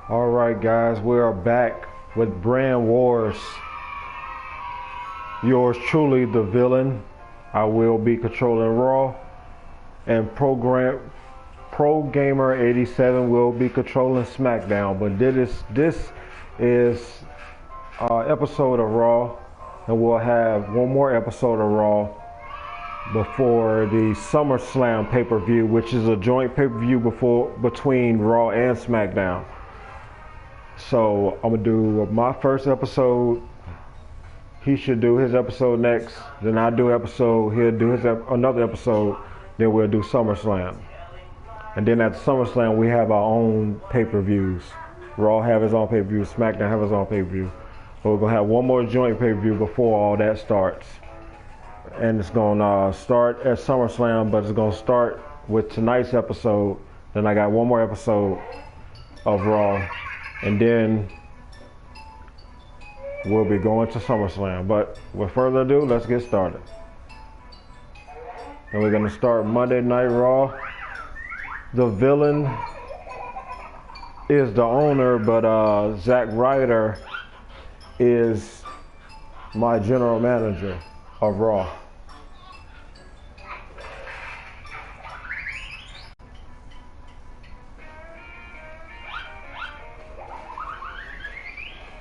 All right, guys, we are back with Brand Wars. Yours truly, the villain. I will be controlling Raw, and Pro Gamer 87 will be controlling SmackDown. But this is episode of Raw, and we'll have one more episode of Raw before the SummerSlam pay-per-view, which is a joint pay-per-view between Raw and SmackDown. So I'm gonna do my first episode. He should do his episode next. Then I do episode. He'll do his another episode. Then we'll do SummerSlam. And then at SummerSlam we have our own pay-per-views. Raw have his own pay-per-view. SmackDown have his own pay-per-view. But we're gonna have one more joint pay-per-view before all that starts. And it's gonna start at SummerSlam, but it's gonna start with tonight's episode. Then I got one more episode of Raw. And then we'll be going to SummerSlam. But with further ado, let's get started. And we're going to start Monday Night Raw. The villain is the owner, but Zack Ryder is my general manager of Raw.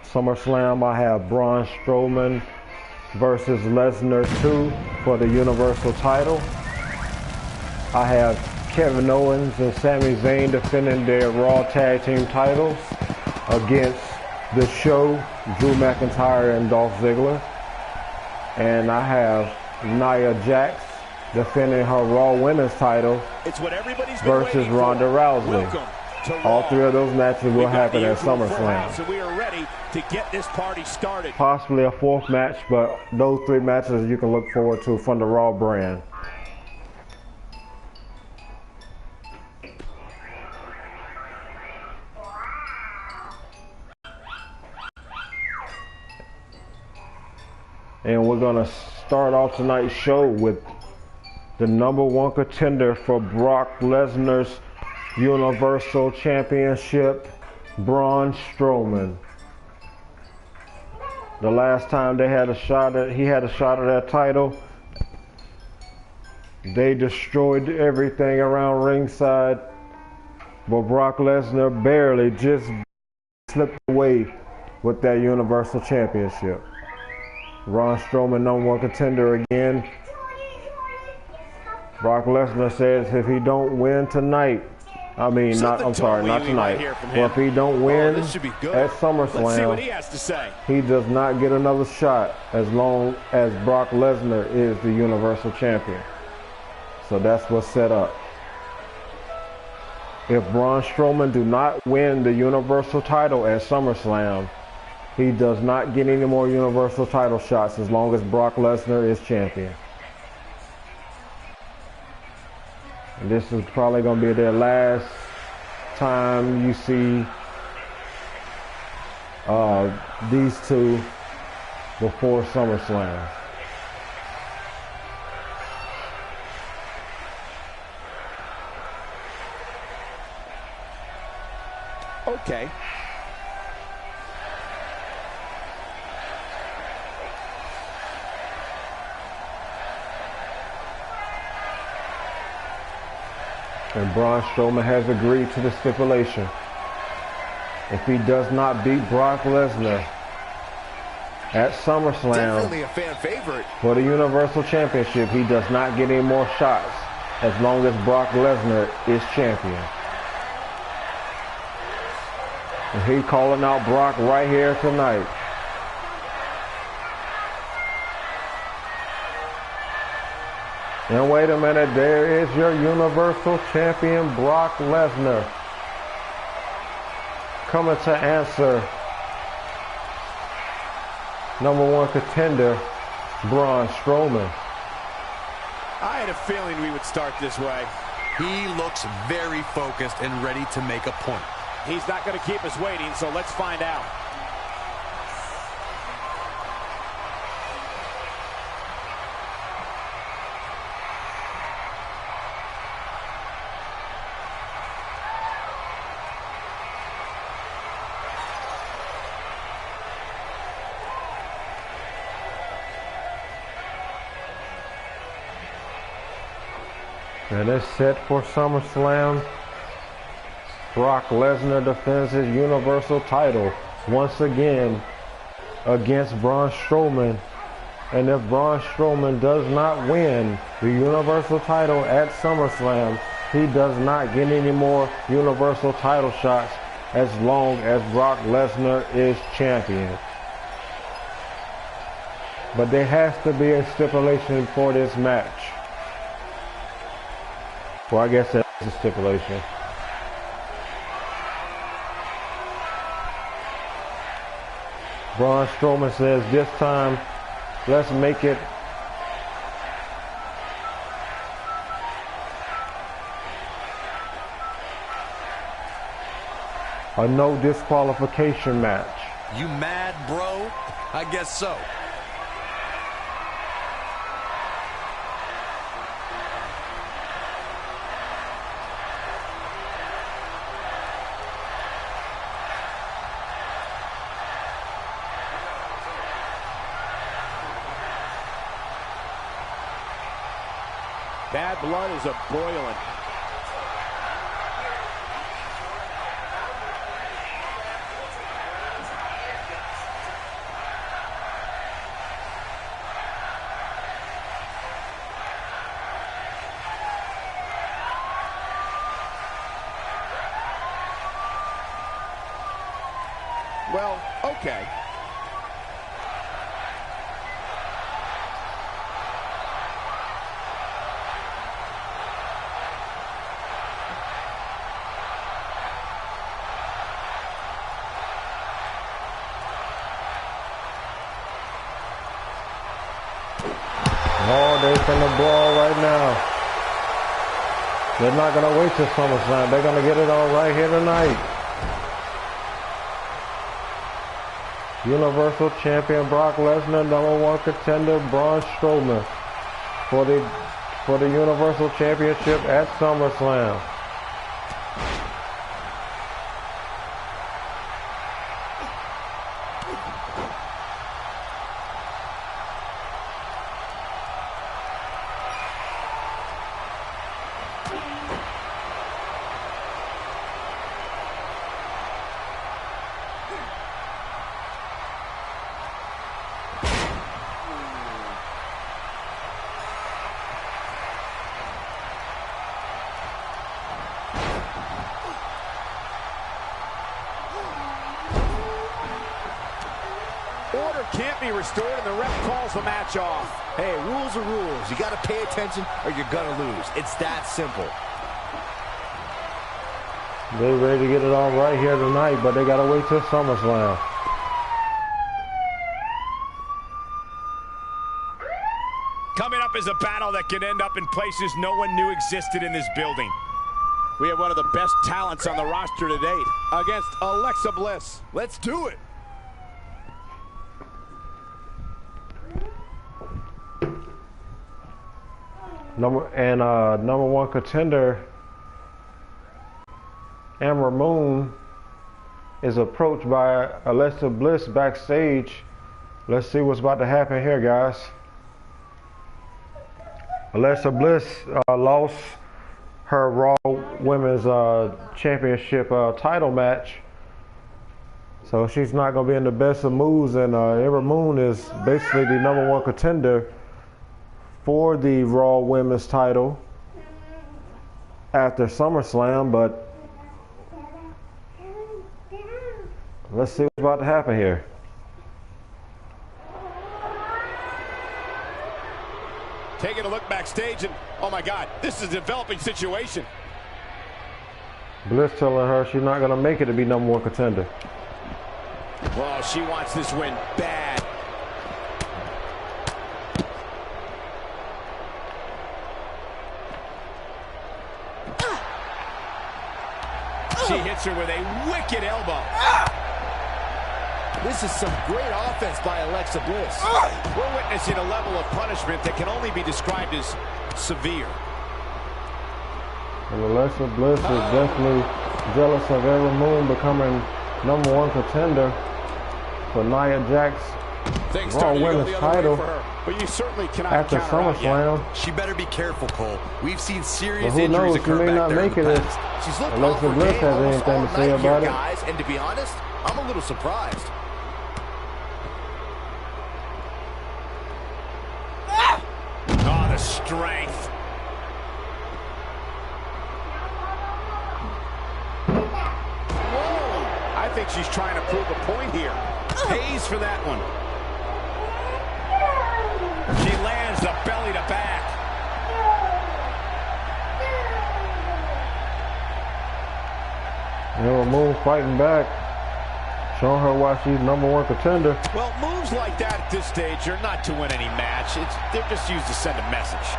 SummerSlam, I have Braun Strowman versus Lesnar 2 for the Universal title. I have Kevin Owens and Sami Zayn defending their Raw Tag Team titles against The Show, Drew McIntyre and Dolph Ziggler. And I have Nia Jax defending her Raw Women's title versus Ronda Rousey. All three of those matches will happen at SummerSlam. So we are ready to get this party started. Possibly a fourth match, but those three matches you can look forward to from the Raw brand. And we're going to start off tonight's show with the #1 contender for Brock Lesnar's Universal Championship, Braun Strowman. The last time he had a shot at that title, they destroyed everything around ringside, but Brock Lesnar barely just slipped away with that Universal Championship. Braun Strowman, #1 contender again. Brock Lesnar says if he don't win tonight, not tonight. But if he don't win at SummerSlam, he does not get another shot as long as Brock Lesnar is the Universal Champion. So that's what's set up. If Braun Strowman do not win the Universal title at SummerSlam, he does not get any more Universal title shots as long as Brock Lesnar is champion. This is probably going to be their last time you see these two before SummerSlam. Okay. And Braun Strowman has agreed to the stipulation. If he does not beat Brock Lesnar at SummerSlam, definitely a fan favorite, for the Universal Championship, he does not get any more shots as long as Brock Lesnar is champion. And he calling out Brock right here tonight. And wait a minute, there is your Universal Champion, Brock Lesnar, coming to answer #1 contender, Braun Strowman. I had a feeling we would start this way. He looks very focused and ready to make a point. He's not going to keep us waiting, so let's find out. And it's set for SummerSlam. Brock Lesnar defends his Universal title once again against Braun Strowman. And if Braun Strowman does not win the Universal title at SummerSlam, he does not get any more Universal title shots as long as Brock Lesnar is champion. But there has to be a stipulation for this match. Well, I guess that's a stipulation. Braun Strowman says this time, let's make it a no disqualification match. You mad, bro? I guess so. Bad blood is a-boiling. Well, okay. Oh, they're finna brawl right now. They're not gonna wait till SummerSlam. They're gonna get it on right here tonight. Universal Champion Brock Lesnar, #1 contender Braun Strowman for the Universal Championship at SummerSlam. Order can't be restored, and the ref calls the match off. Hey, rules are rules. You got to pay attention or you're going to lose. It's that simple. They're ready to get it on right here tonight, but they got to wait till SummerSlam. Coming up is a battle that can end up in places no one knew existed in this building. We have one of the best talents on the roster to date against Alexa Bliss. Let's do it. #1 contender Amber Moon is approached by Alexa Bliss backstage. Let's see what's about to happen here, guys. Alexa Bliss lost her Raw Women's Championship title match, so she's not going to be in the best of moods, and Amber Moon is basically the #1 contender for the Raw Women's title after SummerSlam, but let's see what's about to happen here. Taking a look backstage, and oh my God, this is a developing situation. Bliss telling her she's not going to make it to be #1 contender. Well, she wants this win bad. She hits her with a wicked elbow. This is some great offense by Alexa Bliss. We're witnessing a level of punishment that can only be described as severe. And Alexa Bliss is definitely jealous of Amber Moon becoming #1 contender for Nia Jax's Raw Women's title. But you certainly cannot after counter out yet. SummerSlam. She better be careful, Cole. We've seen serious But who injuries knows? occur She may back not there in make the it if past. She's looked Alexa off her Bliss game has almost anything all to say night here, about it. guys. And to be honest, I'm a little surprised. Oh, the strength. Whoa! I think she's trying to prove a point here. Pays for that one. She lands the belly to back. Moon fighting back, showing her why she's #1 contender. Well, moves like that at this stage are not to win any match. They're just used to send a message.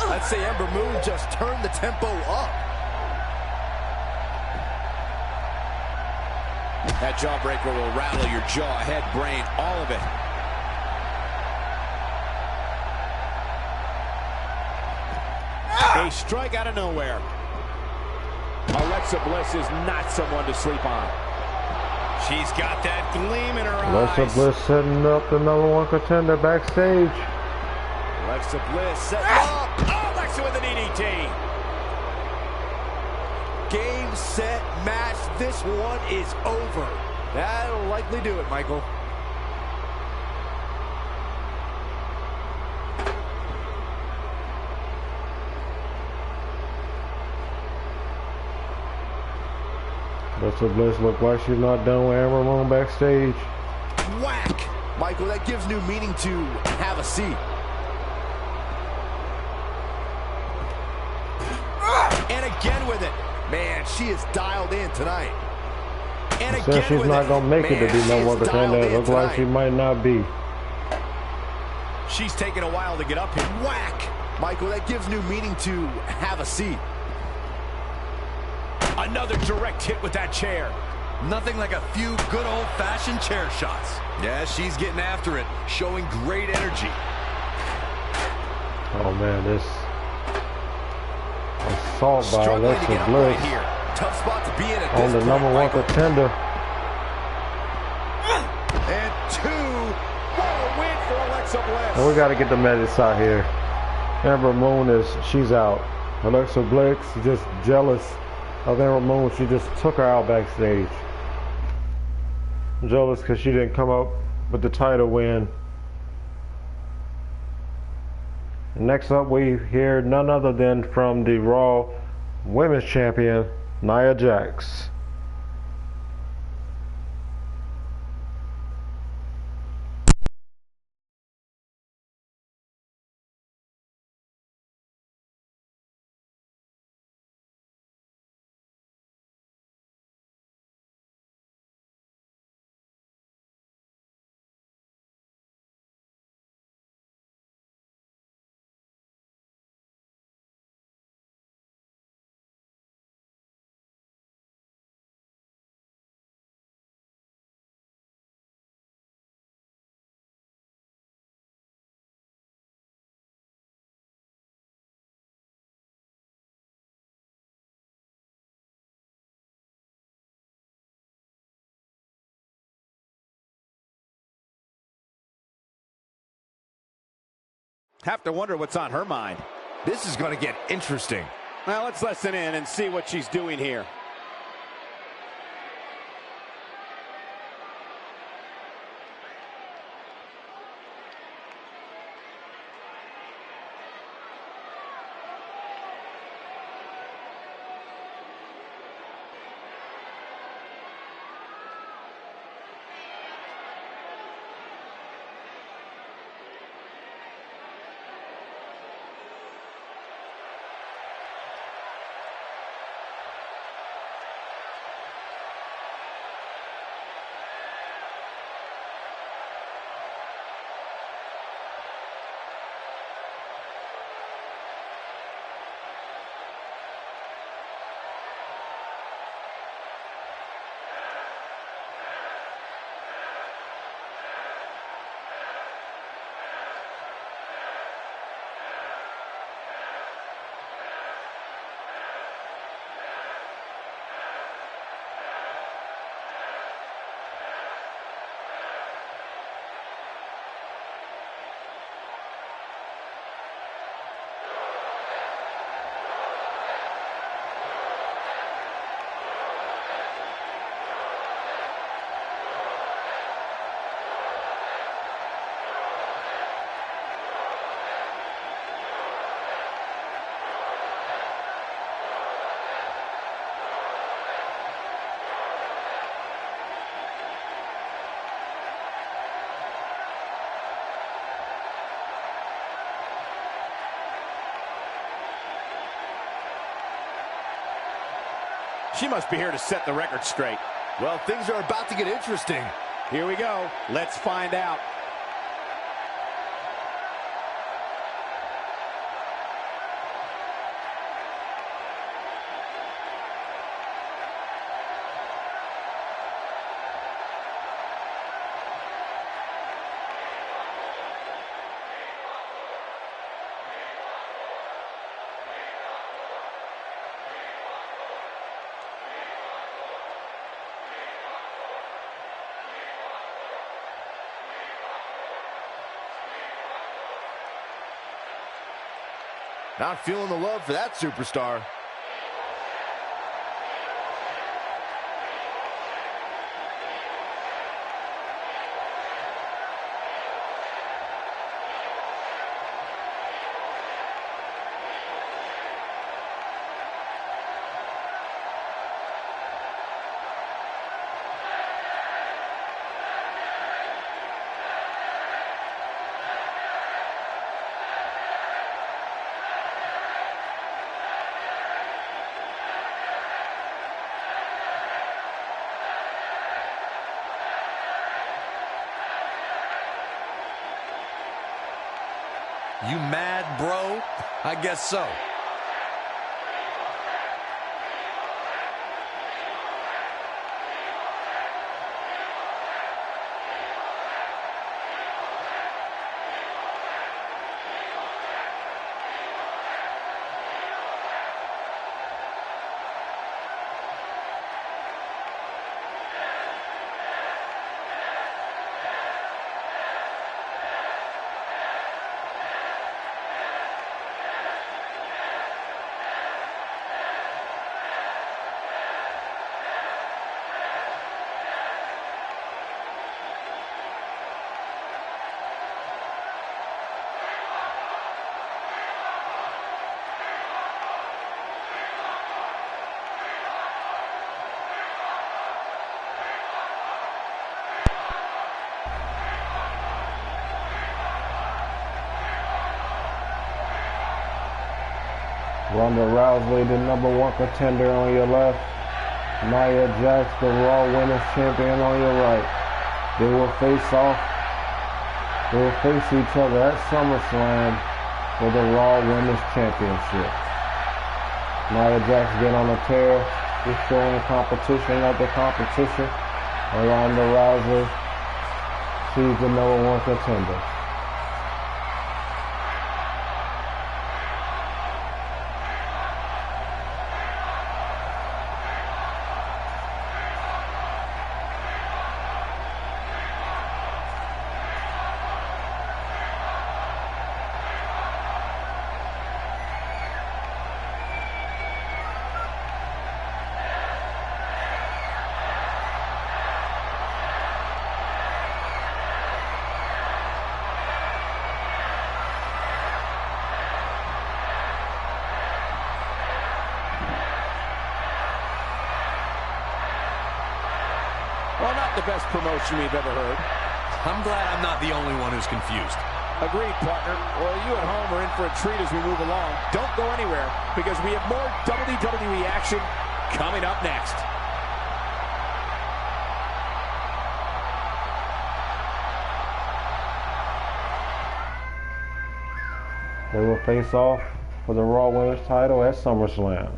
I'd say Ember Moon just turned the tempo up. That jawbreaker will rattle your jaw, head, brain, all of it. A strike out of nowhere. Alexa Bliss is not someone to sleep on. She's got that gleam in her Alexa eyes. Bliss setting up the #1 contender backstage. Alexa Bliss setting up. Oh, Alexa with an EDT. Game, set, match. This one is over. That'll likely do it, Michael. Alexa Bliss look like she's not done with Ember Moon backstage. Whack! Michael, that gives new meaning to have a seat. And again with it. Man, she is dialed in tonight. And Says again she's with not it. gonna make it to Man, be she #1 is dialed contender. in Look like tonight. she might not be. She's taking a while to get up here. Whack! Michael, that gives new meaning to have a seat. Another direct hit with that chair. Nothing like a few good old-fashioned chair shots. Yeah, she's getting after it, showing great energy. Oh man, this assault by Struggling to Alexa get up Bliss right here. Tough spot to be in at on this the point, #1 Michael. contender. And two. What a win for Alexa Bliss. And we got to get the medics out here. Ember Moon she's out. Alexa Bliss is just jealous of Ember Moon. She just took her out backstage. Jealous because she didn't come up with the title win. Next up, we hear none other than from the Raw Women's Champion, Nia Jax. Have to wonder what's on her mind. This is going to get interesting. Now let's listen in and see what she's doing here. She must be here to set the record straight. Well, things are about to get interesting. Here we go. Let's find out. Not feeling the love for that superstar. You mad, bro? I guess so. Ronda Rousey, the #1 contender on your left. Nia Jax, the Raw Women's Champion on your right. They will face off. They will face each other at SummerSlam for the Raw Women's Championship. Nia Jax getting on a tear, destroying competition after competition. And Ronda Rousey, she's the #1 contender. Well, not the best promotion we've ever heard. I'm glad I'm not the only one who's confused. Agreed, partner. Well, you at home are in for a treat as we move along. Don't go anywhere, because we have more WWE action coming up next. They will face off for the Raw Women's title at SummerSlam.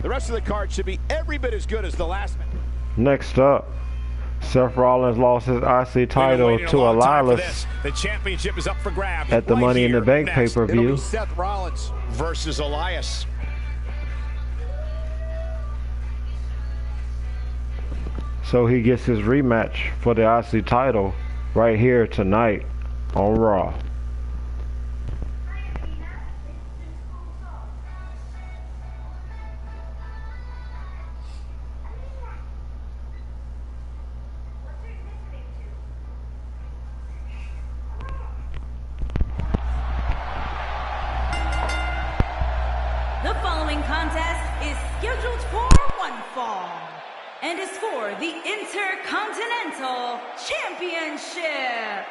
The rest of the card should be every bit as good as the last match. Next up, Seth Rollins lost his IC title to Elias The championship is up for grabs at the Money in the Bank next. pay-per-view. It'll be Seth Rollins versus Elias. So he gets his rematch for the IC title right here tonight on Raw. The following contest is scheduled for one fall and is for the Intercontinental Championship.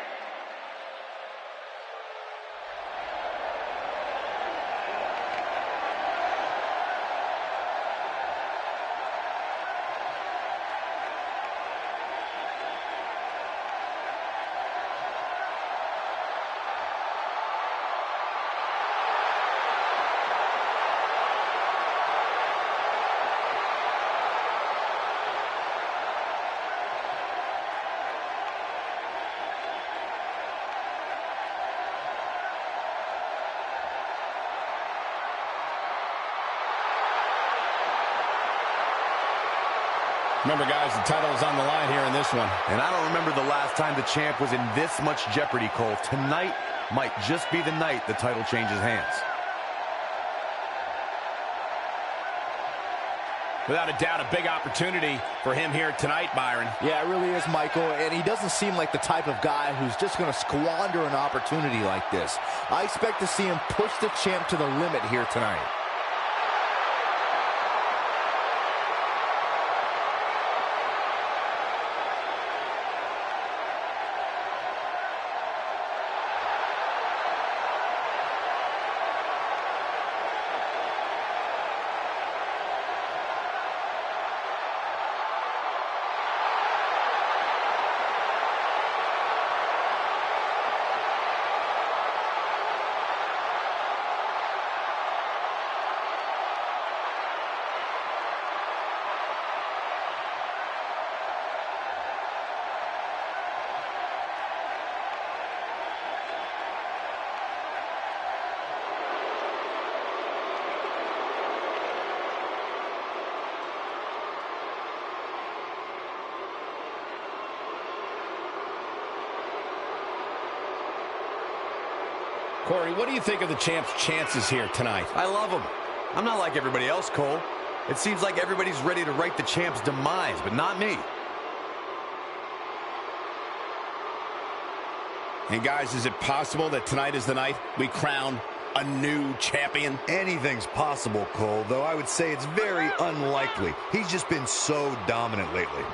Remember, guys, the title is on the line here in this one. And I don't remember the last time the champ was in this much jeopardy, Cole. Tonight might just be the night the title changes hands. Without a doubt, a big opportunity for him here tonight, Byron. Yeah, it really is, Michael, and he doesn't seem like the type of guy who's just going to squander an opportunity like this. I expect to see him push the champ to the limit here tonight. Corey, what do you think of the champ's chances here tonight? I love him. I'm not like everybody else, Cole. It seems like everybody's ready to write the champ's demise, but not me. And guys, is it possible that tonight is the night we crown a new champion? Anything's possible, Cole, though I would say it's very unlikely. He's just been so dominant lately.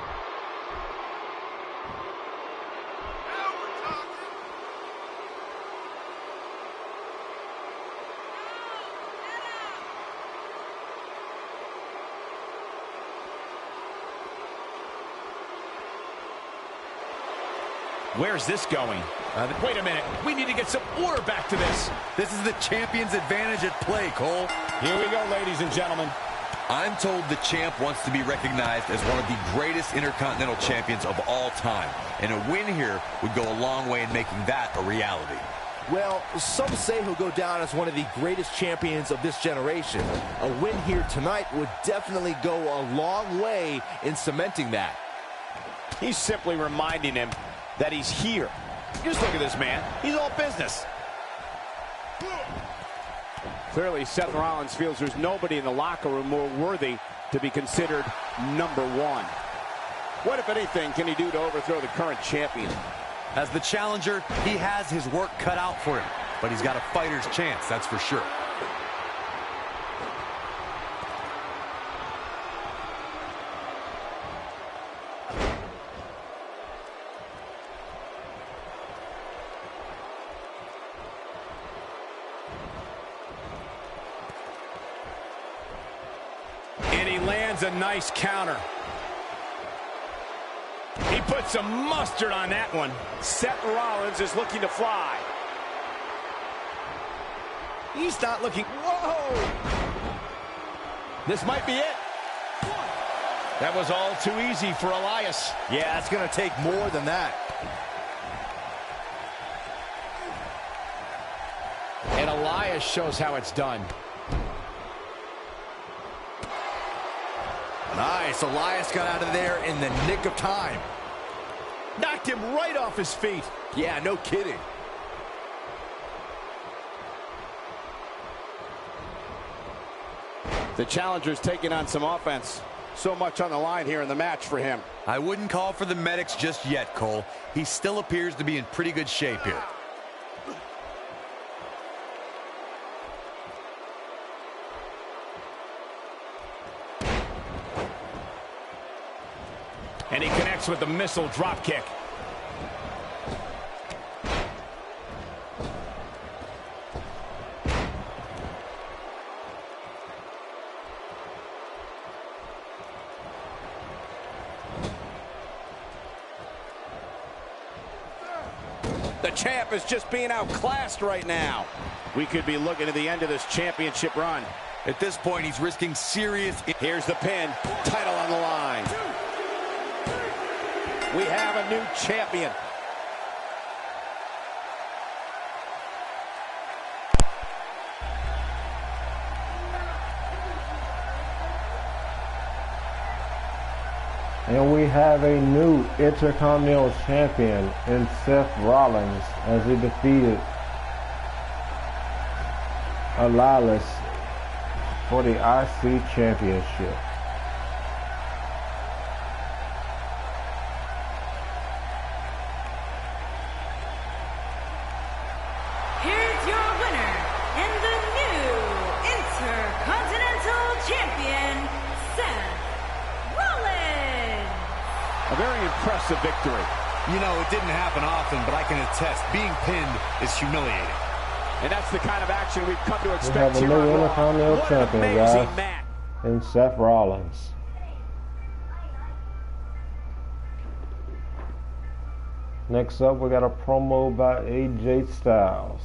Where's this going? Wait a minute. We need to get some order back to this. This is the champion's advantage at play, Cole. Here we go, ladies and gentlemen. I'm told the champ wants to be recognized as one of the greatest intercontinental champions of all time. And a win here would go a long way in making that a reality. Well, some say he'll go down as one of the greatest champions of this generation. A win here tonight would definitely go a long way in cementing that. He's simply reminding him that he's here. Just look at this man. He's all business. Clearly, Seth Rollins feels there's nobody in the locker room more worthy to be considered number one. What, if anything, can he do to overthrow the current champion? As the challenger, he has his work cut out for him, but he's got a fighter's chance, that's for sure. And he lands a nice counter. He put some mustard on that one. Seth Rollins is looking to fly. He's not looking. Whoa! This might be it. That was all too easy for Elias. Yeah, it's going to take more than that. And Elias shows how it's done. Nice. Elias got out of there in the nick of time. Knocked him right off his feet. Yeah, no kidding. The challenger's taking on some offense. So much on the line here in the match for him. I wouldn't call for the medics just yet, Cole. He still appears to be in pretty good shape here. And he connects with the missile drop kick. The champ is just being outclassed right now. We could be looking at the end of this championship run. At this point, he's risking serious... Here's the pin. Title on the line. We have a new champion. And we have a new Intercontinental Champion in Seth Rollins as he defeated Elias for the IC Championship. Here's your winner and the new Intercontinental Champion, Seth Rollins. A very impressive victory. You know, it didn't happen often, but I can attest, being pinned is humiliating. And that's the kind of action we've come to We expect have a here new on Raw. Intercontinental What an Champion, amazing guys, match. in Seth Rollins. Next up, we got a promo by AJ Styles.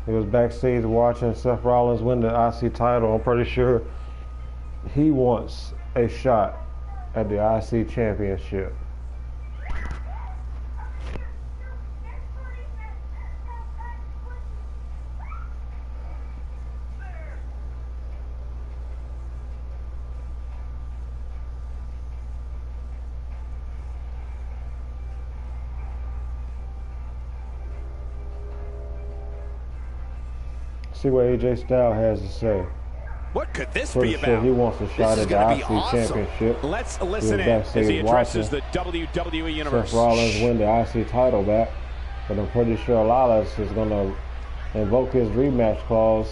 He was backstage watching Seth Rollins win the IC title. I'm pretty sure he wants a shot at the IC Championship. See what AJ Styles has to say. What could this Pretty be sure about? he wants a shot This at is the gonna be IC awesome. Championship. Let's listen in backstage as he addresses watching the WWE Universe. Seth Rollins win the IC title back, but I'm pretty sure Elias is going to invoke his rematch clause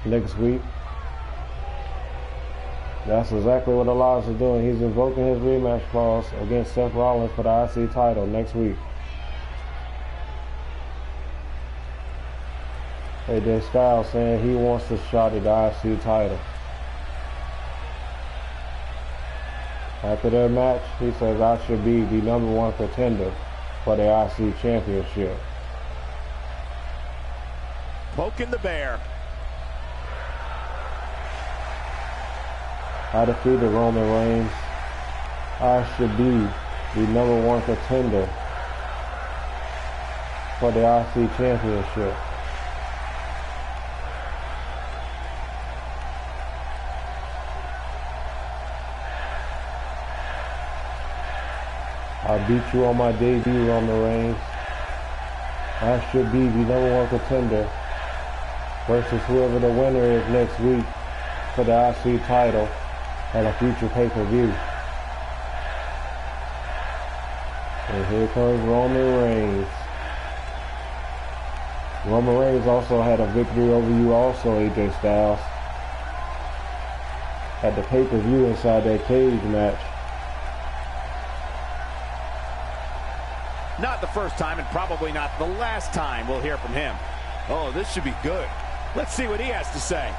next week. That's exactly what Elias is doing. He's invoking his rematch clause against Seth Rollins for the IC title next week. AJ Styles saying he wants a shot at the IC title. After their match, he says, I should be the #1 contender for the IC Championship. Poking the bear. I defeated Roman Reigns. I should be the #1 contender for the IC Championship. I beat you on my debut, Roman Reigns. I should be the #1 contender versus whoever the winner is next week for the IC title at a future pay-per-view. And here comes Roman Reigns. Roman Reigns also had a victory over you also, AJ Styles, at the pay-per-view inside that cage match. Not the first time and probably not the last time we'll hear from him. Oh, this should be good. Let's see what he has to say.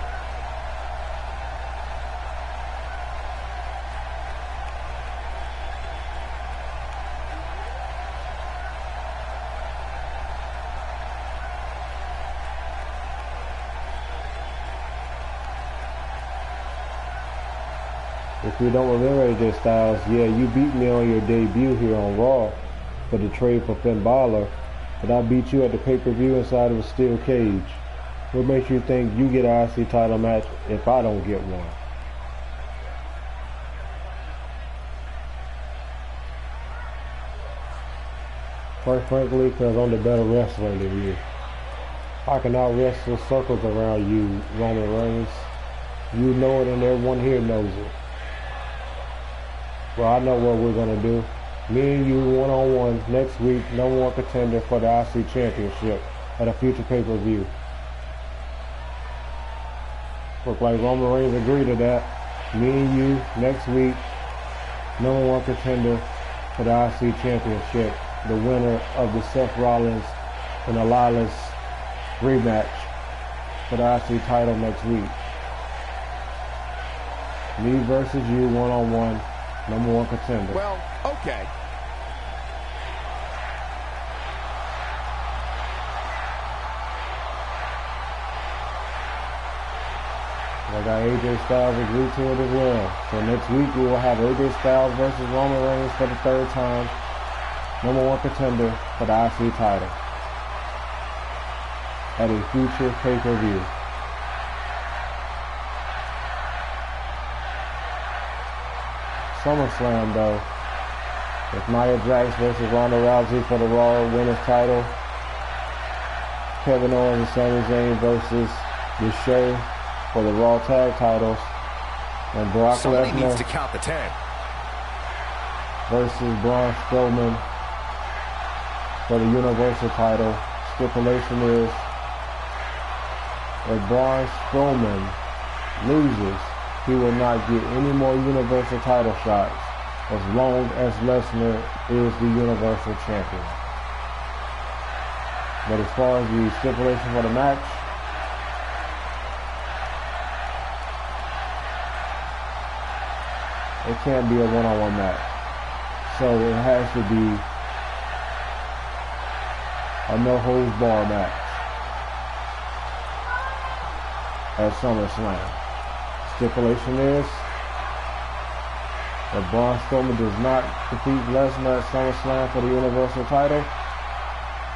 If you don't remember, AJ Styles, yeah, you beat me on your debut here on Raw for the trade for Finn Balor, but I beat you at the pay-per-view inside of a steel cage. What makes you think you get an IC title match if I don't get one? Quite frankly, because I'm the better wrestler than you. I can out wrestle circles around you, Roman Reigns. You know it and everyone here knows it. Well, I know what we're going to do. Me and you one-on-one next week, #1 contender for the IC Championship at a future pay-per-view. Look like Roman Reigns agreed to that. Me and you next week, #1 contender for the IC Championship. The winner of the Seth Rollins and Elias rematch for the IC title next week. Me versus you one-on-one, #1 contender. Well, okay. I got AJ Styles agreed to it as well. So next week we will have AJ Styles versus Roman Reigns for the 3rd time. #1 contender for the IC title at a future pay-per-view. SummerSlam, though. It's Nia Jax versus Ronda Rousey for the Raw Women's title. Kevin Owens and Sami Zayn versus The Show for the Raw Tag titles. And Brock Somebody Lesnar needs to count the 10. versus Braun Strowman for the Universal title. Stipulation is, if Braun Strowman loses, he will not get any more Universal title shots as long as Lesnar is the Universal Champion. But as far as the stipulation for the match, it can't be a one-on-one match. So it has to be a no-holds-barred match at SummerSlam. Stipulation is, if Braun Strowman does not defeat Lesnar at SummerSlam for the Universal title,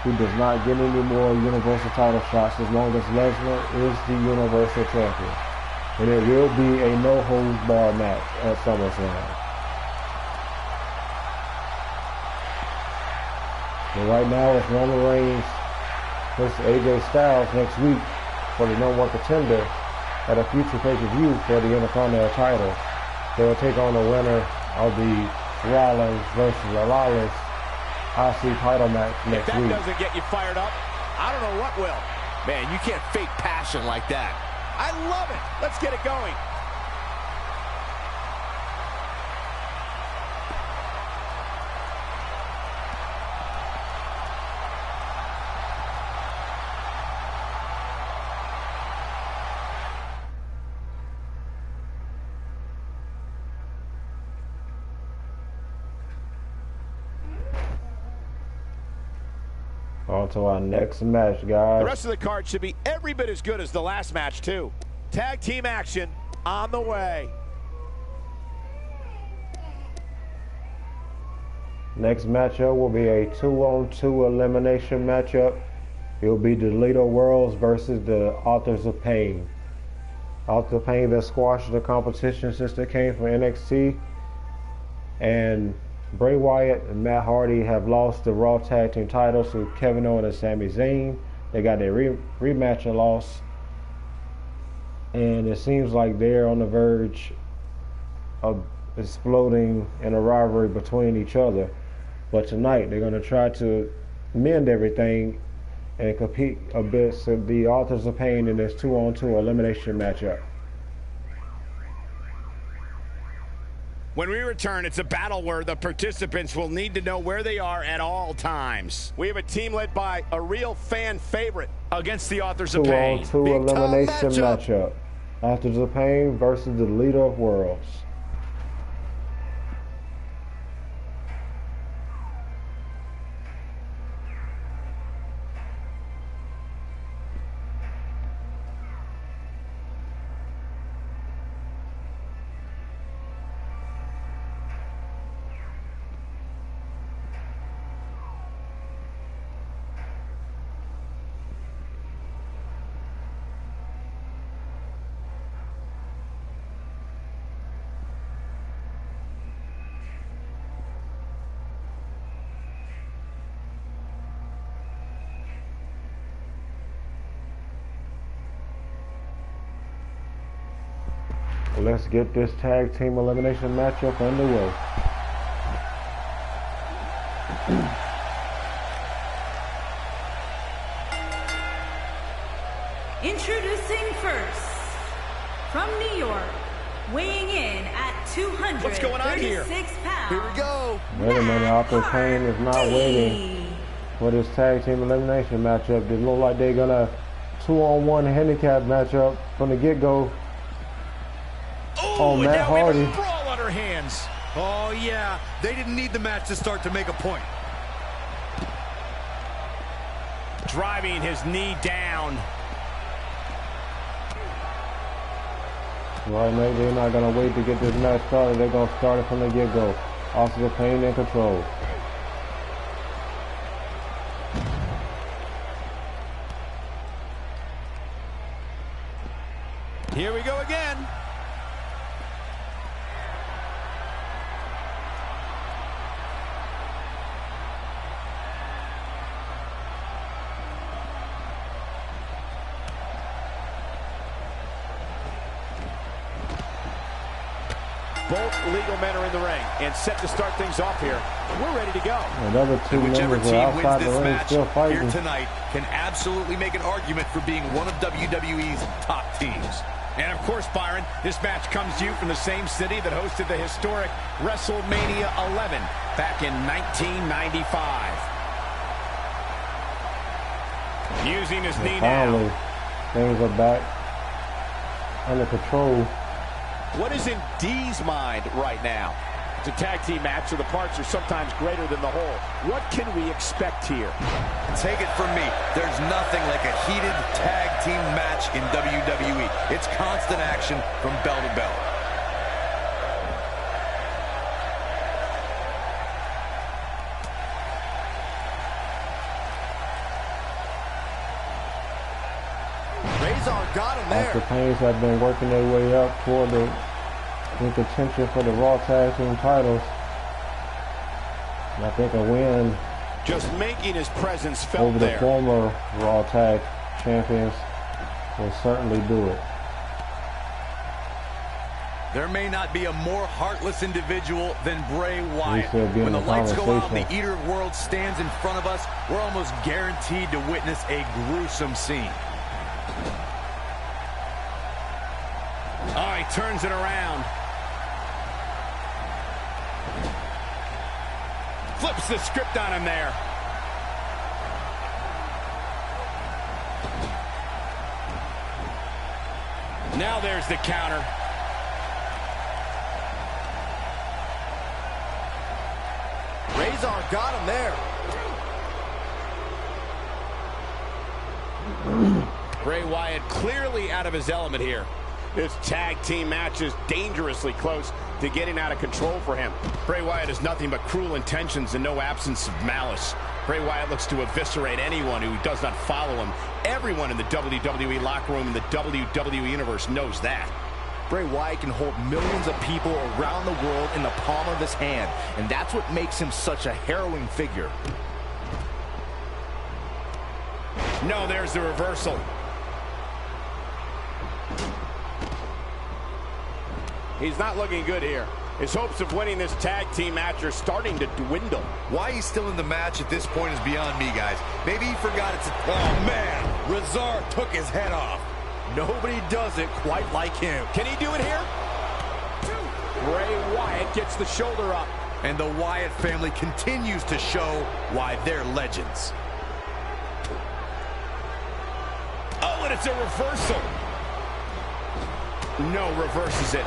he does not get any more Universal title shots as long as Lesnar is the Universal Champion. And it will be a no-holds-barred match at SummerSlam. But right now it's Roman Reigns versus AJ Styles next week for the number one contender at a future pay-per-view for the Intercontinental title. They will take on the winner of the Rollins versus Lawless IC title match next week. If that doesn't get you fired up, I don't know what will. Man, you can't fake passion like that. I love it. Let's get it going. On to our next match, guys. The rest of the card should be every bit as good as the last match, too. Tag team action on the way. Next matchup will be a 2-on-2 elimination matchup. It will be the Lethal Worlds versus the Authors of Pain. Authors of Pain that squashed the competition since they came from NXT. And Bray Wyatt and Matt Hardy have lost the Raw Tag Team titles to Kevin Owens and Sami Zayn. They got their rematch and loss. And it seems like they're on the verge of exploding in a rivalry between each other. But tonight they're going to try to mend everything and compete a bit so the Authors of Pain in this 2-on-2 elimination matchup. When we return, it's a battle where the participants will need to know where they are at all times. We have a team led by a real fan favorite against the Authors of Pain. 2-on-2 elimination matchup. Authors of Pain versus the Lethal Worlds. Let's get this tag team elimination matchup underway. Introducing first, from New York, weighing in at 236 What's going on here? pounds. Here we go. Wait a minute, Authors of Pain is not waiting for this tag team elimination matchup. They look like they're gonna 2-on-1 handicap matchup from the get-go. Oh, Matt now we have Hardy. a brawl on our hands. Oh, yeah. They didn't need the match to start to make a point. Driving his knee down. Right now, they're not gonna wait to get this match started. They're gonna start it from the get-go. Authors of Pain in control. Here we go again. Both legal men are in the ring and set to start things off here. We're ready to go. Another two Whichever members are team outside wins the this ring match still fighting. here tonight can absolutely make an argument for being one of WWE's top teams. And of course, Byron, this match comes to you from the same city that hosted the historic WrestleMania 11 back in 1995. Using his knee Finally, now. things are back under control. What is in D's mind right now? It's a tag team match, so the parts are sometimes greater than the whole. What can we expect here? Take it from me, there's nothing like a heated tag team match in WWE. It's constant action from bell to bell. Got him there. The Pains have been working their way up toward the contention for the Raw Tag Team titles. And I think a win just making his presence felt over the former Raw Tag Champions will certainly do it. There may not be a more heartless individual than Bray Wyatt. When the lights go out and the Eater of Worlds stands in front of us, we're almost guaranteed to witness a gruesome scene. Oh, he turns it around. Flips the script on him there. Now there's the counter. Razor got him there. Bray Wyatt clearly out of his element here. This tag team match is dangerously close to getting out of control for him. Bray Wyatt has nothing but cruel intentions and no absence of malice. Bray Wyatt looks to eviscerate anyone who does not follow him. Everyone in the WWE locker room and the WWE universe knows that. Bray Wyatt can hold millions of people around the world in the palm of his hand, and that's what makes him such a harrowing figure. No, there's the reversal. He's not looking good here. His hopes of winning this tag team match are starting to dwindle. Why he's still in the match at this point is beyond me, guys. Maybe he forgot it's... Oh, man! Razor took his head off. Nobody does it quite like him. Can he do it here? Bray Wyatt gets the shoulder up. And the Wyatt family continues to show why they're legends. Oh, and it's a reversal. No, reverses it.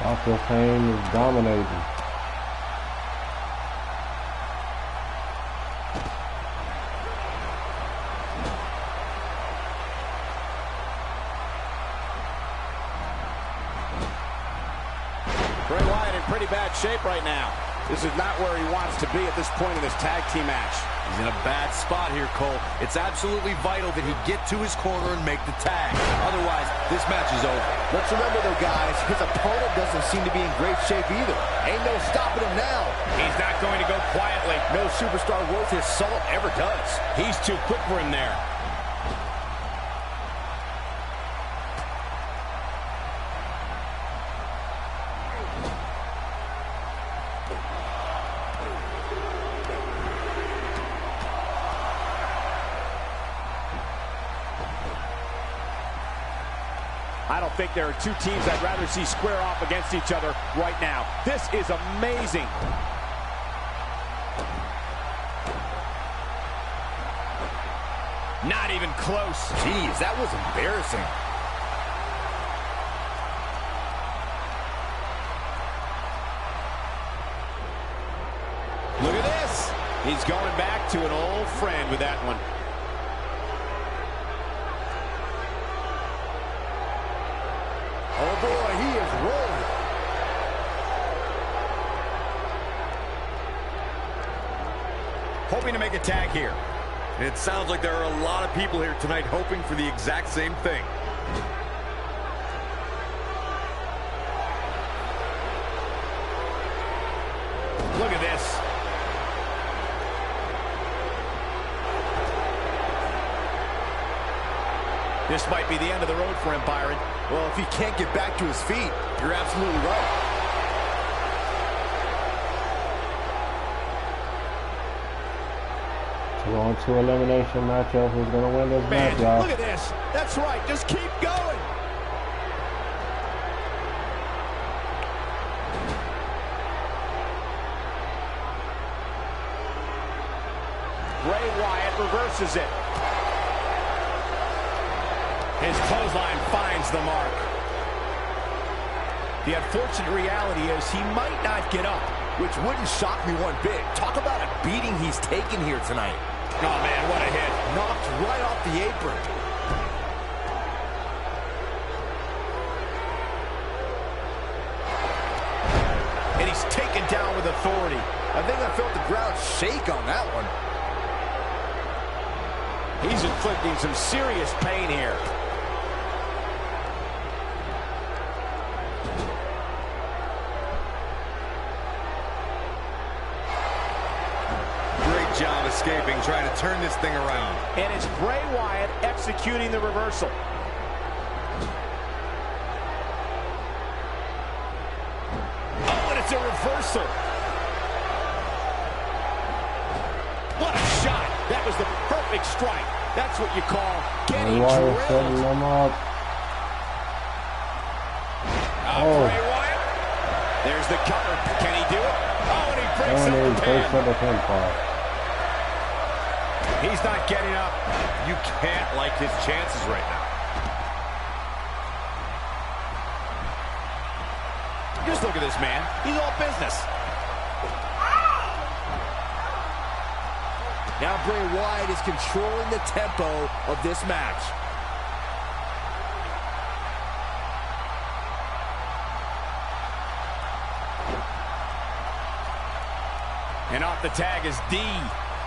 Dr. Pain is dominating. Bray Wyatt in pretty bad shape right now. This is not where he wants to be at this point in this tag team match. He's in a bad spot here, Cole. It's absolutely vital that he get to his corner and make the tag. Otherwise, this match is over. Let's remember, though, guys, his opponent doesn't seem to be in great shape either. Ain't no stopping him now. He's not going to go quietly. No superstar worth his salt ever does. He's too quick for him there. I don't think there are two teams I'd rather see square off against each other right now. This is amazing. Not even close. Jeez, that was embarrassing. Look at this. He's going back to an old friend with that one. Oh, boy, he is rolling. Hoping to make a tag here. It sounds like there are a lot of people here tonight hoping for the exact same thing. Look at this. This might be the end of the road for him, Byron. Well, if he can't get back to his feet, you're absolutely right. We're on to elimination matchup. Who's going to win this match, y'all? Look at this. That's right. Just keep going. Bray Wyatt reverses it. His clothesline finds the mark. The unfortunate reality is he might not get up, which wouldn't shock me one bit. Talk about a beating he's taken here tonight. Oh, man, what a hit. Knocked right off the apron. And he's taken down with authority. I think I felt the ground shake on that one. He's inflicting some serious pain here. Great job escaping, trying to turn this thing around. And it's Bray Wyatt executing the reversal. Oh, and it's a reversal. What a shot. That was the perfect strike. That's what you call getting drilled. Setting them up. Bray Wyatt. There's the cover. Can he do it? Oh, and he breaks up the pinfall. He's not getting up. You can't like his chances right now. Just look at this man. He's all business. Now Bray Wyatt is controlling the tempo of this match. And off the tag is D.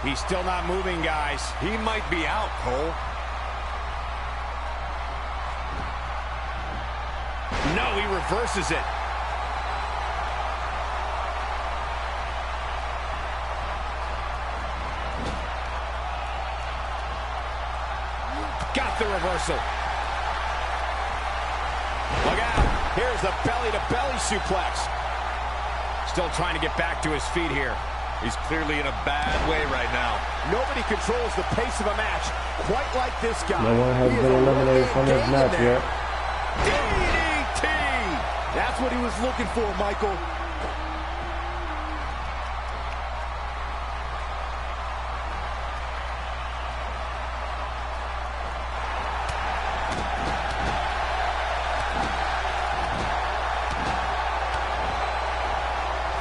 He's still not moving, guys. He might be out, Cole. No, he reverses it. Got the reversal. Look out. Here's the belly-to-belly suplex. Still trying to get back to his feet here. He's clearly in a bad way right now. Nobody controls the pace of a match quite like this guy. No one has been eliminated from this match yet. DDT! That's what he was looking for, Michael.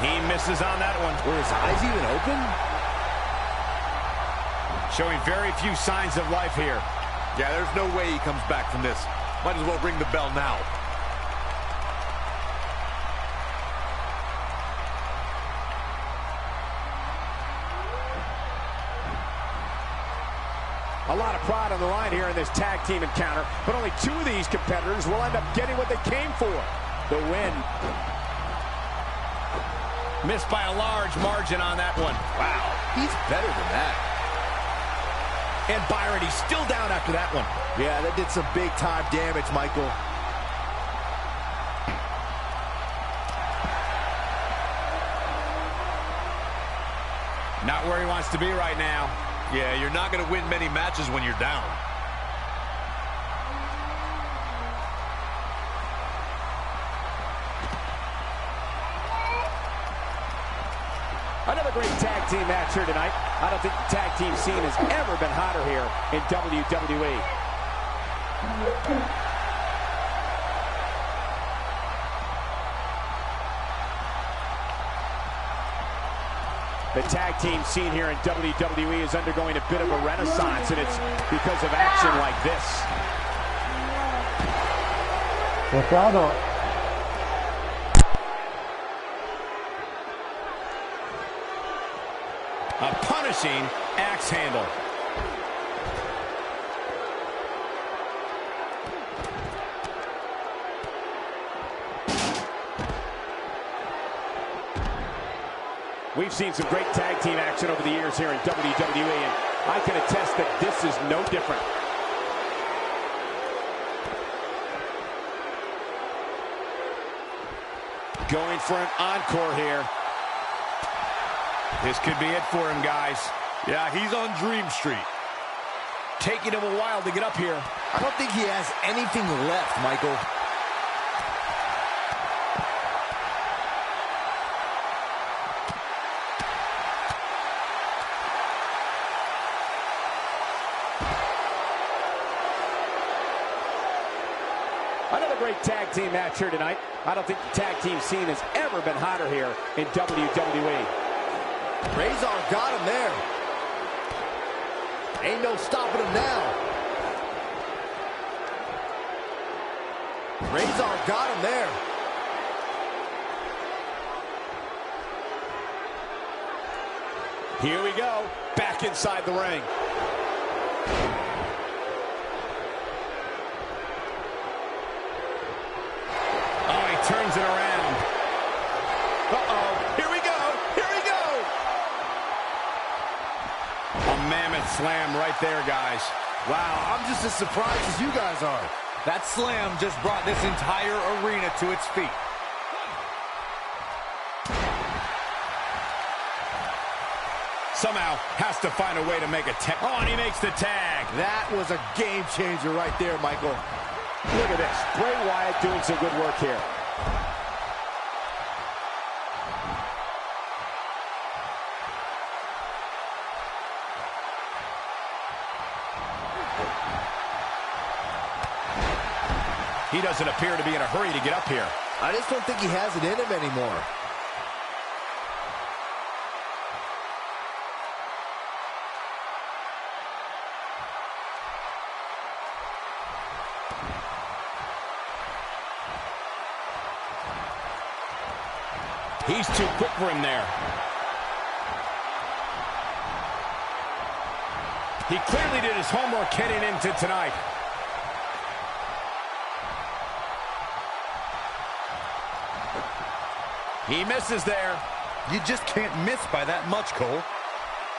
He misses on that one. Were his eyes even open? Showing very few signs of life here. Yeah, there's no way he comes back from this. Might as well ring the bell now. A lot of pride on the line here in this tag team encounter, but only two of these competitors will end up getting what they came for. The win. Missed by a large margin on that one. Wow, he's better than that. And Byron, he's still down after that one. Yeah, that did some big-time damage, Michael. Not where he wants to be right now. Yeah, you're not going to win many matches when you're down. Another great tag team match here tonight. I don't think the tag team scene has ever been hotter here in WWE. The tag team scene here in WWE is undergoing a bit of a renaissance, and it's because of action like this. A punishing axe handle. We've seen some great tag team action over the years here in WWE, and I can attest that this is no different. Going for an encore here. This could be it for him, guys. Yeah, he's on Dream Street. Taking him a while to get up here. I don't think he has anything left, Michael. Another great tag team match here tonight. I don't think the tag team scene has ever been hotter here in WWE. Razor got him there. Ain't no stopping him now. Razor got him there. Here we go. Back inside the ring. Oh, he turns it around. Uh-oh. Here we go. Here we go. A mammoth slam right there, guys. Wow, I'm just as surprised as you guys are. That slam just brought this entire arena to its feet. Somehow has to find a way to make a tag. Oh, and he makes the tag. That was a game changer right there, Michael. Look at this. Bray Wyatt doing some good work here. He doesn't appear to be in a hurry to get up here. I just don't think he has it in him anymore. He's too quick for him there. He clearly did his homework heading into tonight. He misses there. You just can't miss by that much, Cole.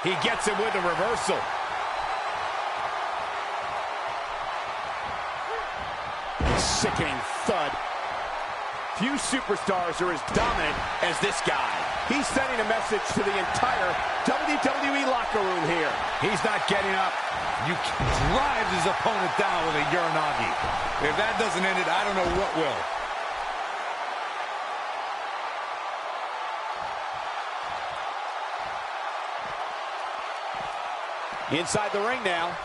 He gets it with a reversal. Sickening thud. Few superstars are as dominant as this guy. He's sending a message to the entire WWE locker room here. He's not getting up. You drive his opponent down with a Uranagi. If that doesn't end it, I don't know what will. Inside the ring now.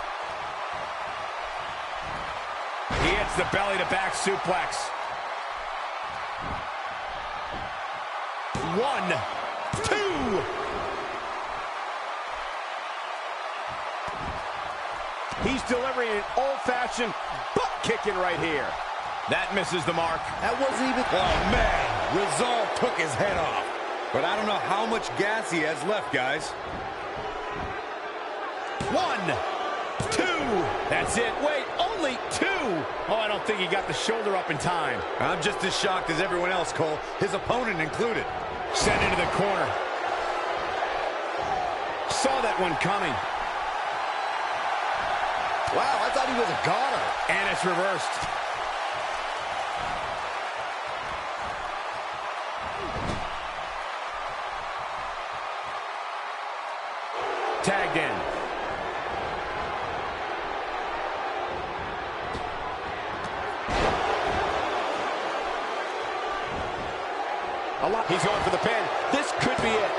He hits the belly-to-back suplex. 1, 2. He's delivering an old-fashioned butt-kicking right here. That misses the mark. That wasn't even... Oh, man. Resolve took his head off. But I don't know how much gas he has left, guys. 1, 2. That's it. Wait, only 2. Oh, I don't think he got the shoulder up in time. I'm just as shocked as everyone else, Cole. His opponent included. Sent into the corner. Saw that one coming. Wow, I thought he was a goner. And it's reversed. Tagged in. He's going for the pin. This could be it.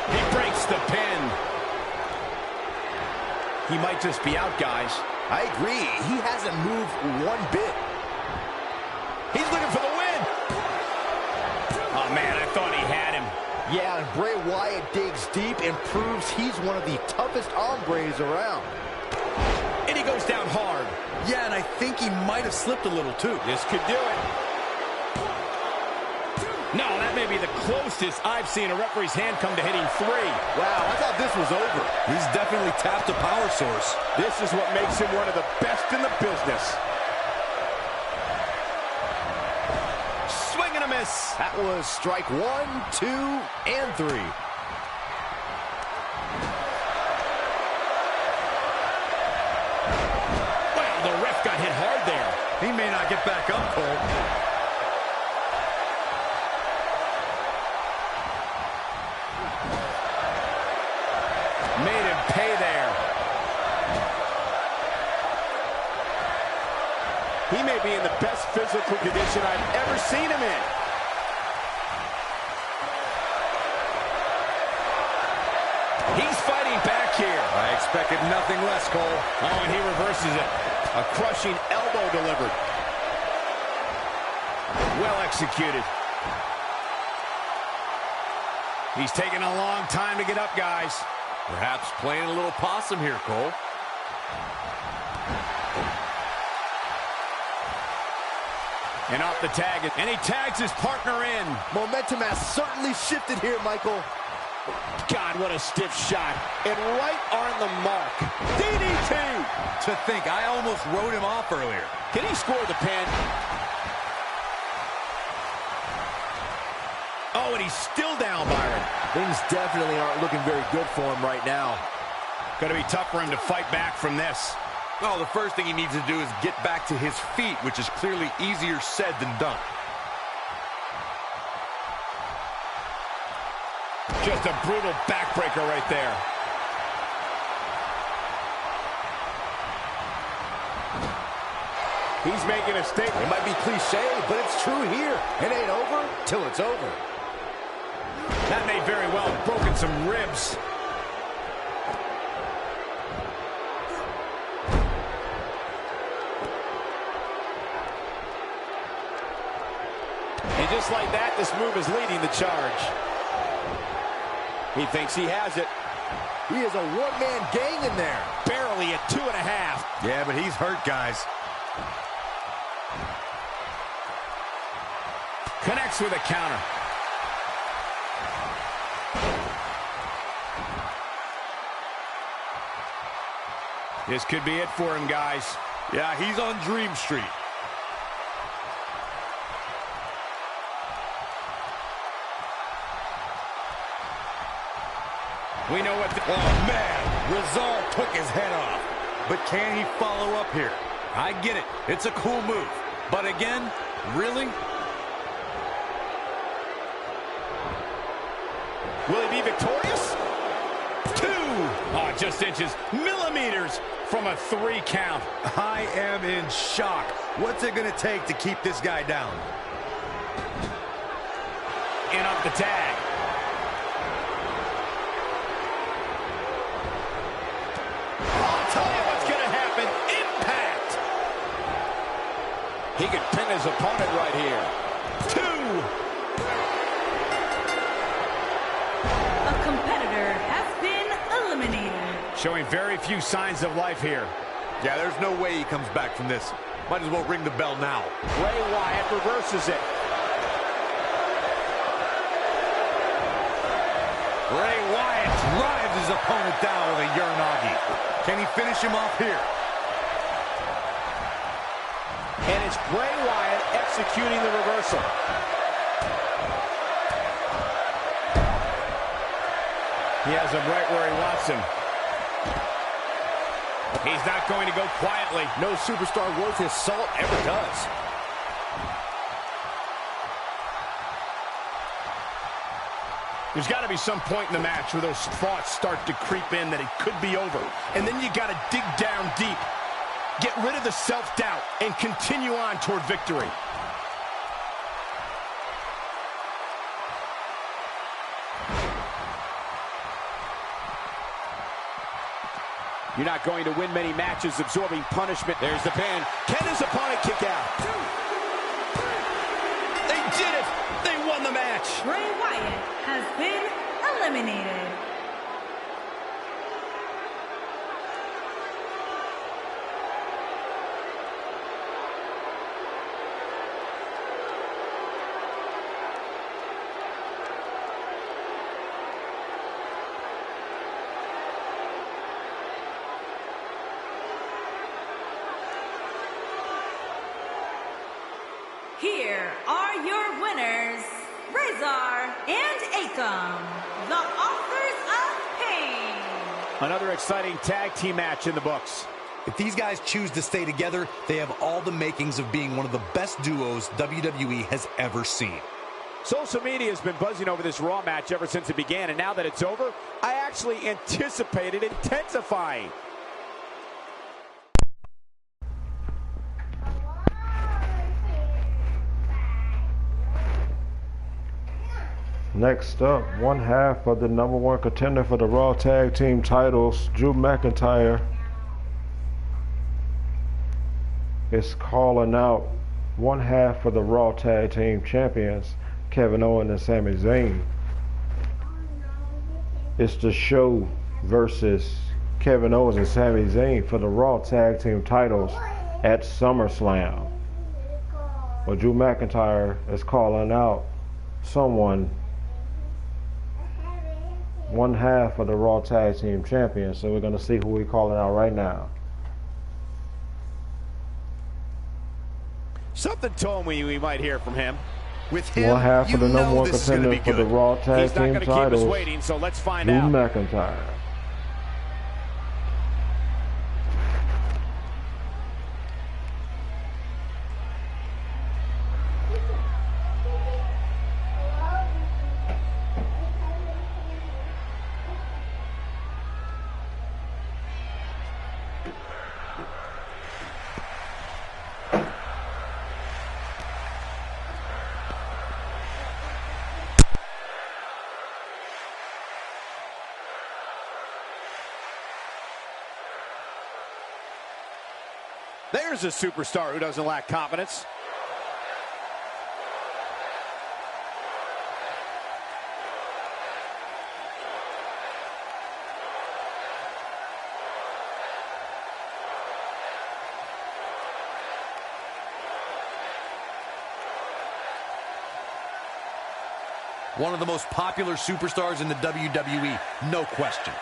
He breaks the pin. He might just be out, guys. I agree. He hasn't moved one bit. He's looking for the win. Oh, man, I thought he had him. Yeah, and Bray Wyatt digs deep and proves he's one of the toughest hombres around. And he goes down hard. Yeah, and I think he might have slipped a little, too. This could do it. No, that may be the closest I've seen a referee's hand come to hitting 3. Wow, I thought this was over. He's definitely tapped a power source. This is what makes him one of the best in the business. Swing and a miss. That was strike 1, 2, and 3. Well, the ref got hit hard there. He may not get back up, Cole. may be in the best physical condition I've ever seen him in. He's fighting back here. I expected nothing less, Cole. Oh, and he reverses it. A crushing elbow delivered. Well executed. He's taking a long time to get up, guys. Perhaps playing a little possum here, Cole. And off the tag, and he tags his partner in. Momentum has certainly shifted here, Michael. God, what a stiff shot. And right on the mark. DDT! To think, I almost wrote him off earlier. Can he score the pin? Oh, and he's still down, Byron. Things definitely aren't looking very good for him right now. Going to be tough for him to fight back from this. Well, the first thing he needs to do is get back to his feet, which is clearly easier said than done. Just a brutal backbreaker right there. He's making a statement. It might be cliche, but it's true here. It ain't over till it's over. That may very well have broken some ribs. And just like that, this move is leading the charge. He thinks he has it. He is a one-man gang in there. Barely at 2.5. Yeah, but he's hurt, guys. Connects with a counter. This could be it for him, guys. Yeah, he's on Dream Street. We know what the... Oh, man. Rizal took his head off. But can he follow up here? I get it. It's a cool move. But again, really? Will he be victorious? 2. Oh, just inches. Millimeters from a 3 count. I am in shock. What's it going to take to keep this guy down? And up the tag. I'll tell you what's going to happen. Impact. He could pin his opponent right here. 2. A competitor has been eliminated. Showing very few signs of life here. Yeah, there's no way he comes back from this. Might as well ring the bell now. Bray Wyatt reverses it. Bray Wyatt drives his opponent down with a Uranagi. Can he finish him off here? And it's Bray Wyatt executing the reversal. He has him right where he wants him. He's not going to go quietly. No superstar worth his salt ever does. There's got to be some point in the match where those thoughts start to creep in that it could be over. And then you got to dig down deep. Get rid of the self-doubt and continue on toward victory. You're not going to win many matches absorbing punishment. There's the pin. Can his opponent kick out? 2, 3. They did it! They won the match! Bray Wyatt has been eliminated. Here are your winners, Razor and Akam, the authors of pain. Another exciting tag team match in the books. If these guys choose to stay together, they have all the makings of being one of the best duos WWE has ever seen. Social media has been buzzing over this Raw match ever since it began, and now that it's over, I actually anticipate it intensifying. Next up, one half of the #1 contender for the Raw Tag Team titles, Drew McIntyre, is calling out one half of the Raw Tag Team champions, Kevin Owens and Sami Zayn. It's the Show versus Kevin Owens and Sami Zayn for the Raw Tag Team titles at SummerSlam. Well, Drew McIntyre is calling out someone, one half of the Raw Tag Team champions. So we're going to see who we're calling out right now. Something told me we might hear from him. With him, One half of the #1 this is gonna contender be for the good. Raw Tag He's not Team going to keep us titles, waiting, so let's find Drew out. McIntyre. There's a superstar who doesn't lack confidence. One of the most popular superstars in the WWE, no question.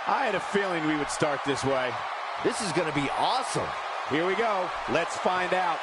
I had a feeling we would start this way. This is going to be awesome. Here we go. Let's find out.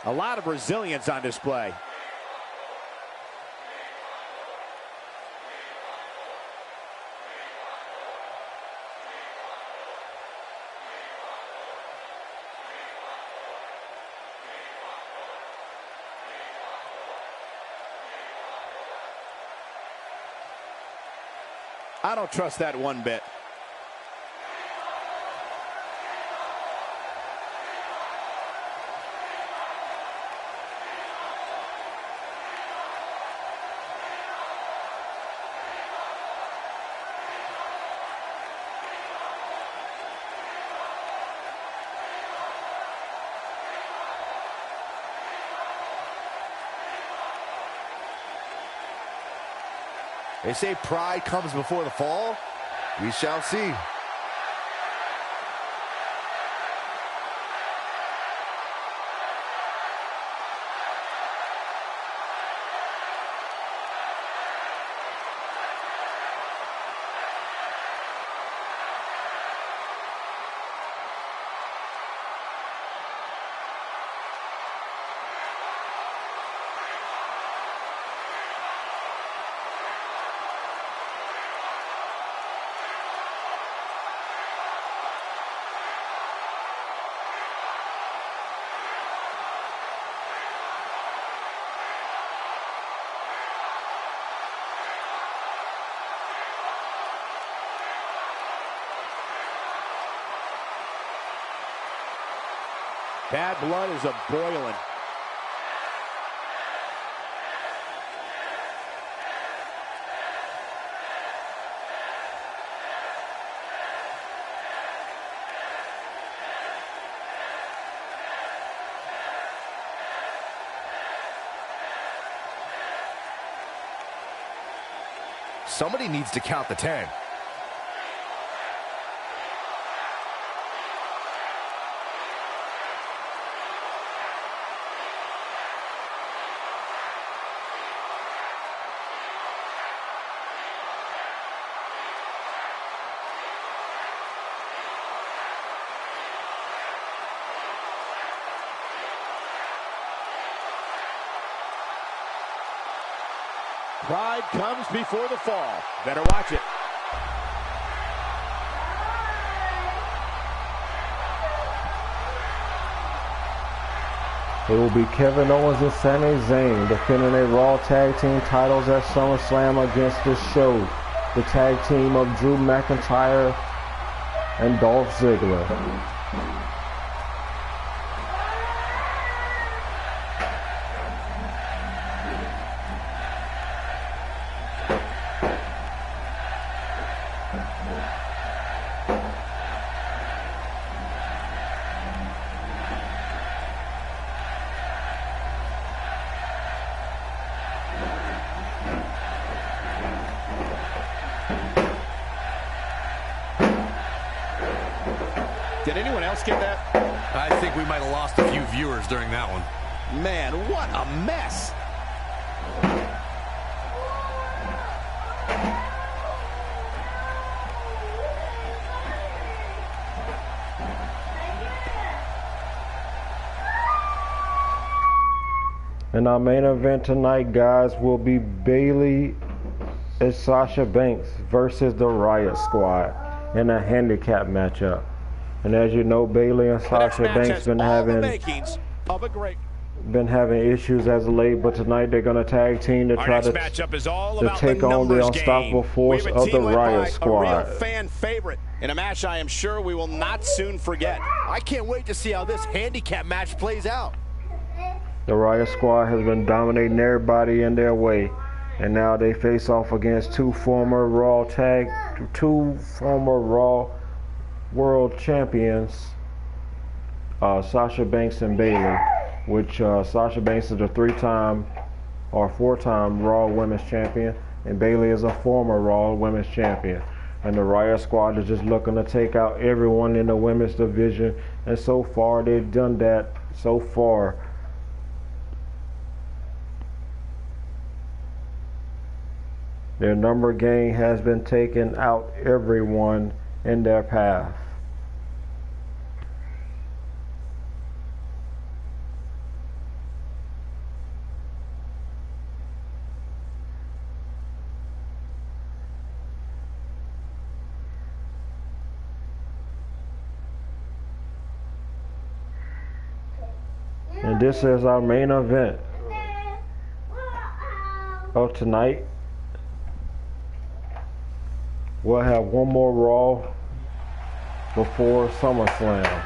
A lot of resilience on display. I don't trust that one bit. They say pride comes before the fall. We shall see. Bad blood is a-boiling. Somebody needs to count the 10. Pride comes before the fall. Better watch it. It will be Kevin Owens and Sami Zayn defending their Raw Tag Team titles at SummerSlam against The Show, the tag team of Drew McIntyre and Dolph Ziggler. Did anyone else get that? I think we might have lost a few viewers during that one. Man, what a mess. And our main event tonight, guys, will be Bayley and Sasha Banks versus the Riot Squad in a handicap matchup. And as you know, Bayley and Sasha Banks been having issues as of late, but tonight they're going to tag team to try to take on the unstoppable force of the Riot Squad. A real fan favorite in a match I am sure we will not soon forget. I can't wait to see how this handicap match plays out. The Riot Squad has been dominating everybody in their way, and now they face off against two former Raw World Champions, Sasha Banks and Bayley, which Sasha Banks is a four-time Raw Women's Champion, and Bayley is a former Raw Women's Champion. And the Riot Squad is just looking to take out everyone in the women's division, and so far they've done that so far. Their number game has been taking out everyone in their path. And this is our main event of tonight. We'll have one more Raw before SummerSlam,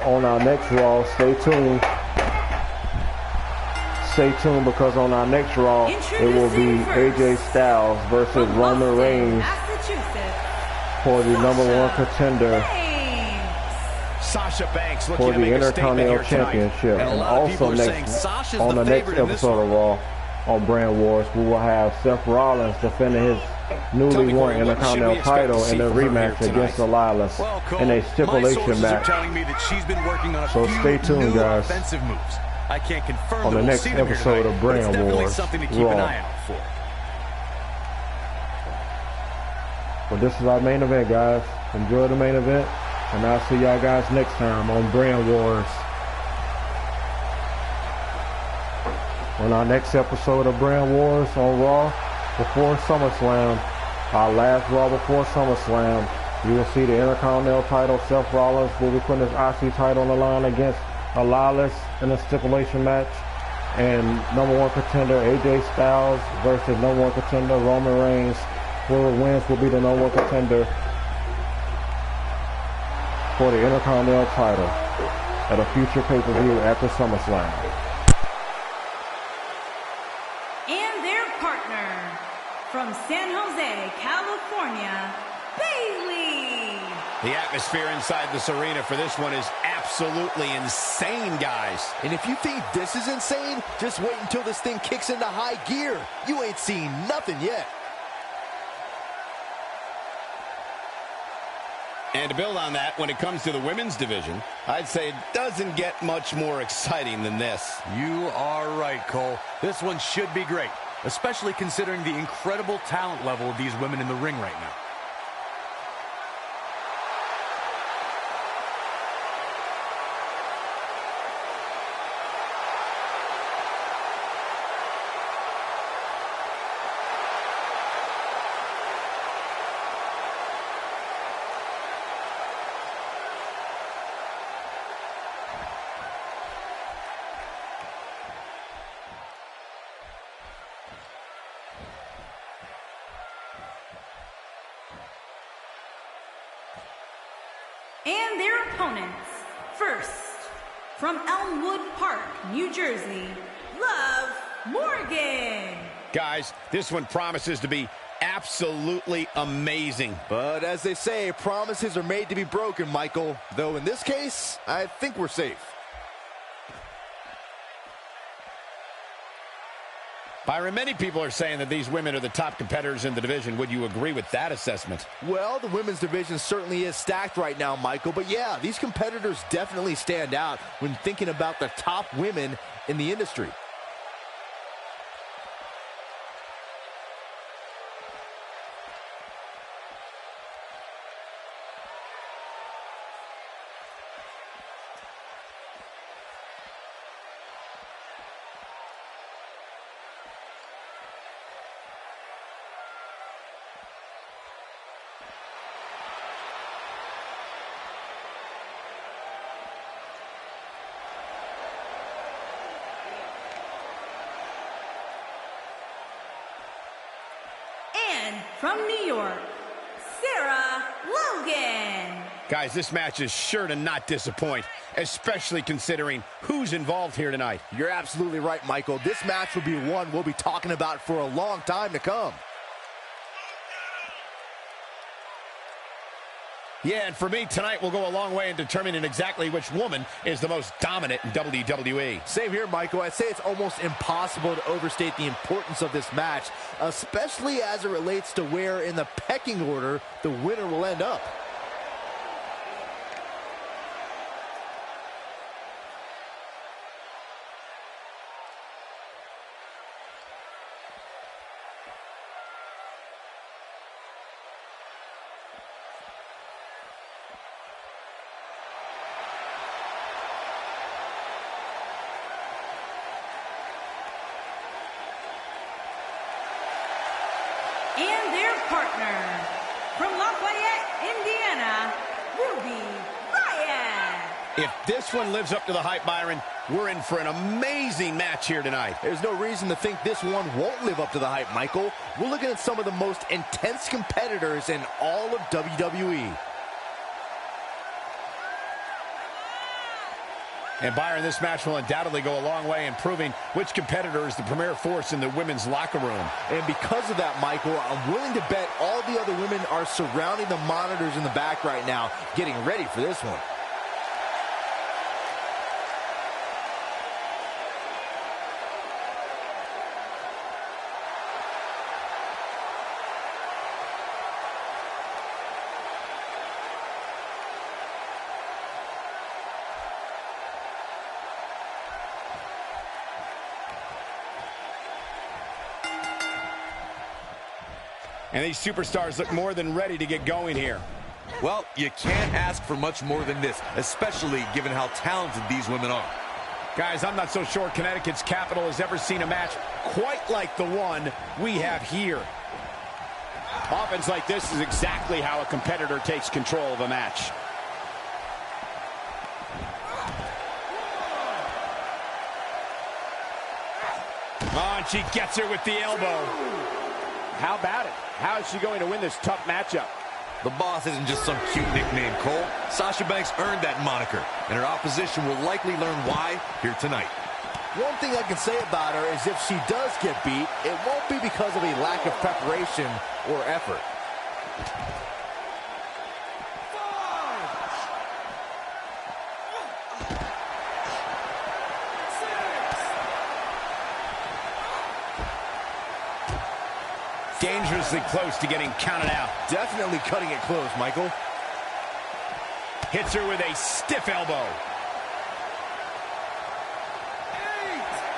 on our next Raw, stay tuned. Stay tuned, because on our next Raw, it will be AJ Styles versus Roman Reigns for the #1 contender Sasha Banks for the Intercontinental Championship. And also on the next episode of Raw, on Brand Wars, we will have Seth Rollins defending his newly won Intercontinental title in a rematch against Elias in a stipulation match. So stay tuned, guys, I can't confirm on the next episode of Brand Wars Raw. Well, this is our main event, guys. Enjoy the main event, and I'll see y'all guys next time on Brand Wars. On our next episode of Brand Wars on Raw before SummerSlam, our last Raw before SummerSlam, you will see the Intercontinental title. Seth Rollins will be putting his IC title on the line against Elias in a stipulation match. And #1 contender AJ Styles versus #1 contender Roman Reigns. Whoever wins will be the #1 contender for the Intercontinental title at a future pay-per-view at the SummerSlam. And their partner from San Jose, California, Bailey. The atmosphere inside this arena for this one is absolutely insane, guys. And if you think this is insane, just wait until this thing kicks into high gear. You ain't seen nothing yet. And to build on that, when it comes to the women's division, I'd say it doesn't get much more exciting than this. You are right, Cole. This one should be great, especially considering the incredible talent level of these women in the ring right now. And their opponents, first, from Elmwood Park, New Jersey, Liv Morgan. Guys, this one promises to be absolutely amazing. But as they say, promises are made to be broken, Michael. Though in this case, I think we're safe. Byron, many people are saying that these women are the top competitors in the division. Would you agree with that assessment? Well, the women's division certainly is stacked right now, Michael. But yeah, these competitors definitely stand out when thinking about the top women in the industry. And from New York, Sarah Logan. Guys, this match is sure to not disappoint, especially considering who's involved here tonight. You're absolutely right, Michael. This match will be one we'll be talking about for a long time to come. Yeah, and for me, tonight will go a long way in determining exactly which woman is the most dominant in WWE. Same here, Michael. I'd say it's almost impossible to overstate the importance of this match, especially as it relates to where in the pecking order the winner will end up. And their partner, from Lafayette, Indiana, Ruby Riott. If this one lives up to the hype, Byron, we're in for an amazing match here tonight. There's no reason to think this one won't live up to the hype, Michael. We're looking at some of the most intense competitors in all of WWE. And Byron, this match will undoubtedly go a long way in proving which competitor is the premier force in the women's locker room. And because of that, Michael, I'm willing to bet all the other women are surrounding the monitors in the back right now, getting ready for this one. And these superstars look more than ready to get going here. Well, you can't ask for much more than this, especially given how talented these women are. Guys, I'm not so sure Connecticut's capital has ever seen a match quite like the one we have here. Offense like this is exactly how a competitor takes control of a match. Oh, and she gets her with the elbow. How about it? How is she going to win this tough matchup? The boss isn't just some cute nickname, Cole. Sasha Banks earned that moniker, and her opposition will likely learn why here tonight. One thing I can say about her is if she does get beat, it won't be because of a lack of preparation or effort. Dangerously close to getting counted out. Definitely cutting it close, Michael. Hits her with a stiff elbow.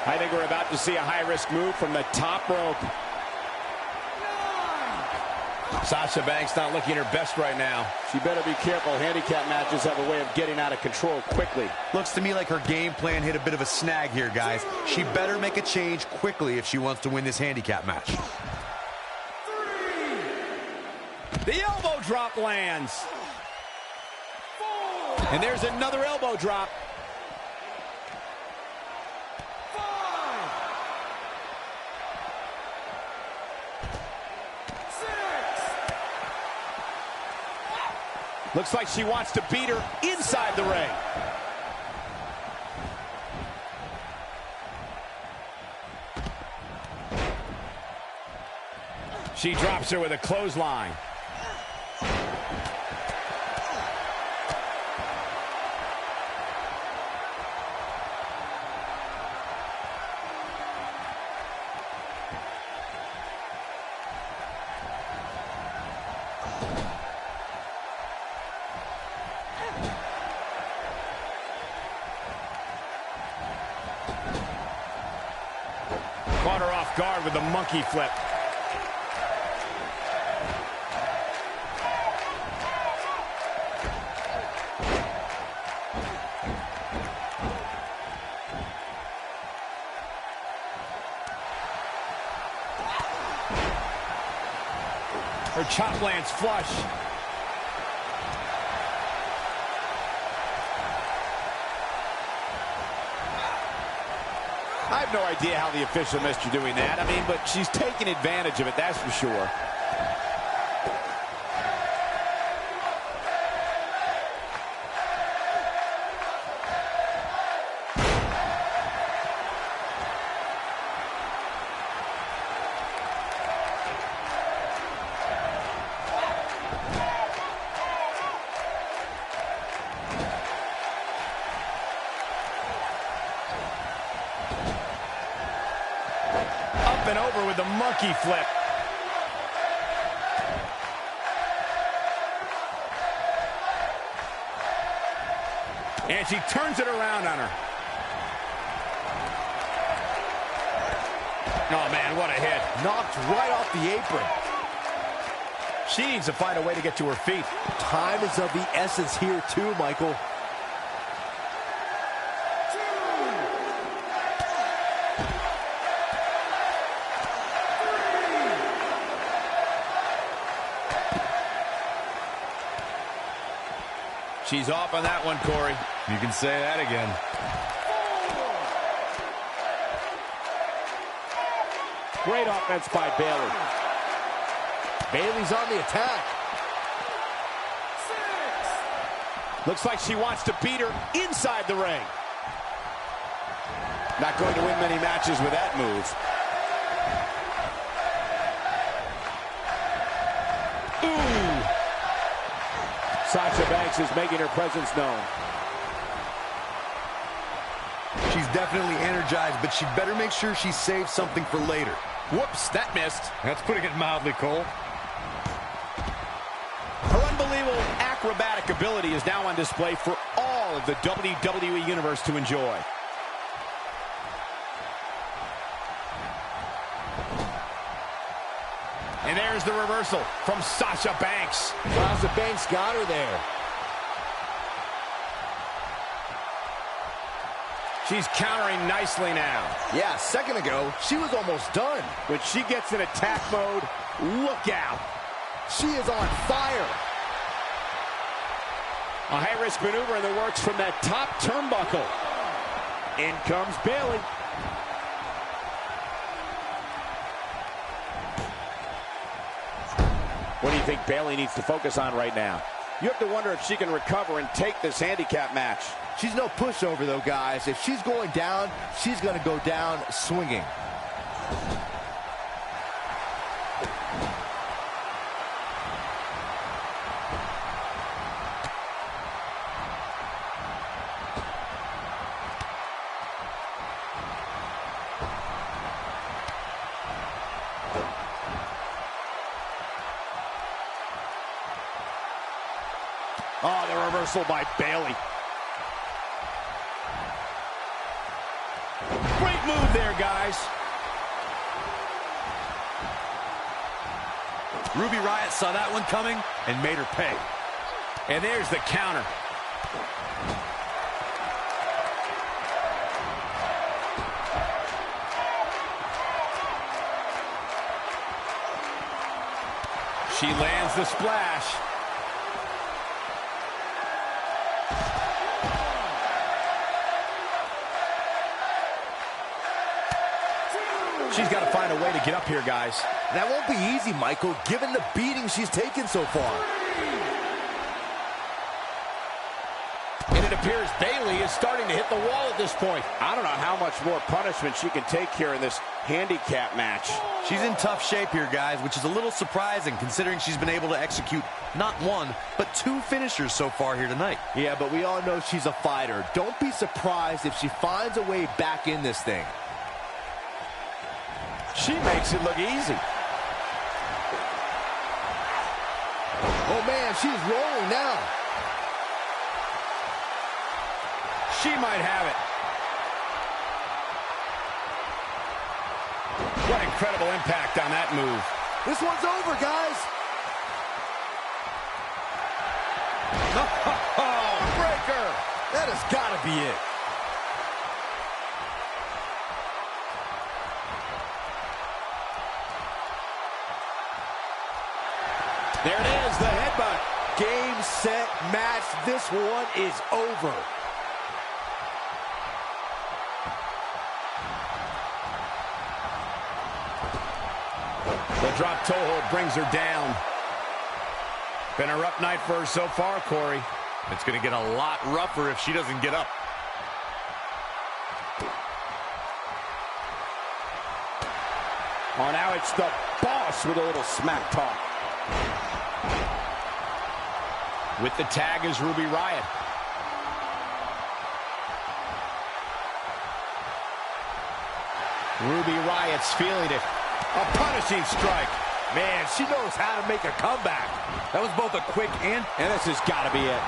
I think we're about to see a high-risk move from the top rope. Sasha Banks not looking her best right now. She better be careful. Handicap matches have a way of getting out of control quickly. Looks to me like her game plan hit a bit of a snag here, guys. She better make a change quickly if she wants to win this handicap match. The elbow drop lands. And there's another elbow drop. Looks like she wants to beat her inside the ring. She drops her with a clothesline. Caught her off guard with the monkey flip. Her chop lands flush. I have no idea how the official missed her doing that. I mean, but she's taking advantage of it, that's for sure. And over with the monkey flip. And she turns it around on her. Oh, man, what a hit. Knocked right off the apron. She needs to find a way to get to her feet. Time is of the essence here, too, Michael. She's off on that one, Corey. You can say that again. Great offense by Bayley. Bayley's on the attack. Looks like she wants to beat her inside the ring. Not going to win many matches with that move. Ooh! Sasha Banks is making her presence known. She's definitely energized, but she'd better make sure she saves something for later. Whoops, that missed. That's putting it mildly, Cole. Her unbelievable acrobatic ability is now on display for all of the WWE Universe to enjoy. And there's the reversal from Sasha Banks. Sasha Banks got her there. She's countering nicely now. Yeah, a second ago, she was almost done. When she gets in attack mode, look out. She is on fire. A high-risk maneuver in the works from that top turnbuckle. In comes Bayley. What do you think Bayley needs to focus on right now? You have to wonder if she can recover and take this handicap match. She's no pushover, though, guys. If she's going down, she's going to go down swinging. Oh, the reversal by Bayley. Great move there, guys. Ruby Riott saw that one coming and made her pay. And there's the counter. She lands the splash. She's got to find a way to get up here, guys. That won't be easy, Michael, given the beating she's taken so far. And it appears Bayley is starting to hit the wall at this point. I don't know how much more punishment she can take here in this handicap match. She's in tough shape here, guys, which is a little surprising considering she's been able to execute not one, but 2 finishers so far here tonight. Yeah, but we all know she's a fighter. Don't be surprised if she finds a way back in this thing. She makes it look easy. Oh, man, she's rolling now. She might have it. What incredible impact on that move. This one's over, guys. Oh, breaker. That has got to be it. There it is, the headbutt. Game, set, match. This one is over. The drop toe hold brings her down. Been a rough night for her so far, Corey. It's going to get a lot rougher if she doesn't get up. Oh, now it's the boss with a little smack talk. With the tag is Ruby Riott. Ruby Riott's feeling it. A punishing strike. Man, she knows how to make a comeback. That was both a quick and this has got to be it.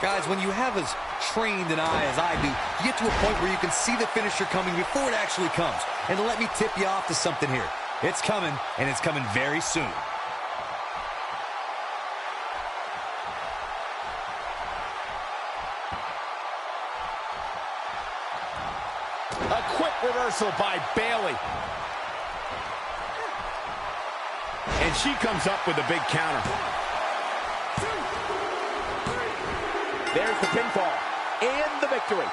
Guys, when you have as trained an eye as I do, you get to a point where you can see the finisher coming before it actually comes. And let me tip you off to something here. It's coming, and it's coming very soon. A quick reversal by Bayley. And she comes up with a big counter. There's the pinfall and the victory.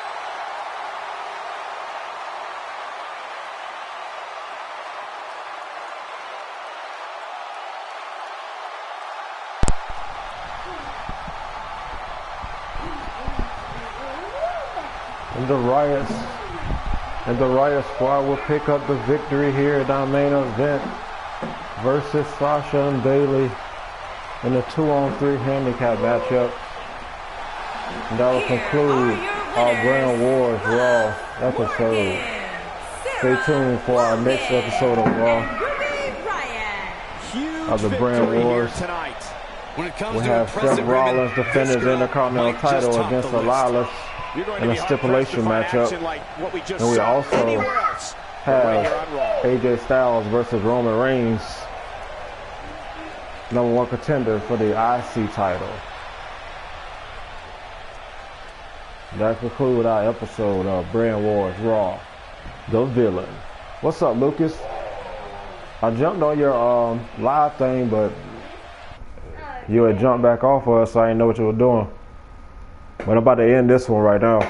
And the Riott squad will pick up the victory here at our main event versus Sasha and Bayley in a 2-on-3 handicap matchup. And that will conclude our Brand Wars Raw episode. Stay tuned for our next episode of Raw of the Brand Wars. We'll have Seth Rollins defend his Intercontinental title against Elias in a stipulation matchup. And we also have AJ Styles versus Roman Reigns, #1 contender for the IC title. That concludes our episode of Brand Wars Raw, The Villain. What's up, Lucas? I jumped on your live thing, but you had jumped back off of us, so I didn't know what you were doing. But I'm about to end this one right now.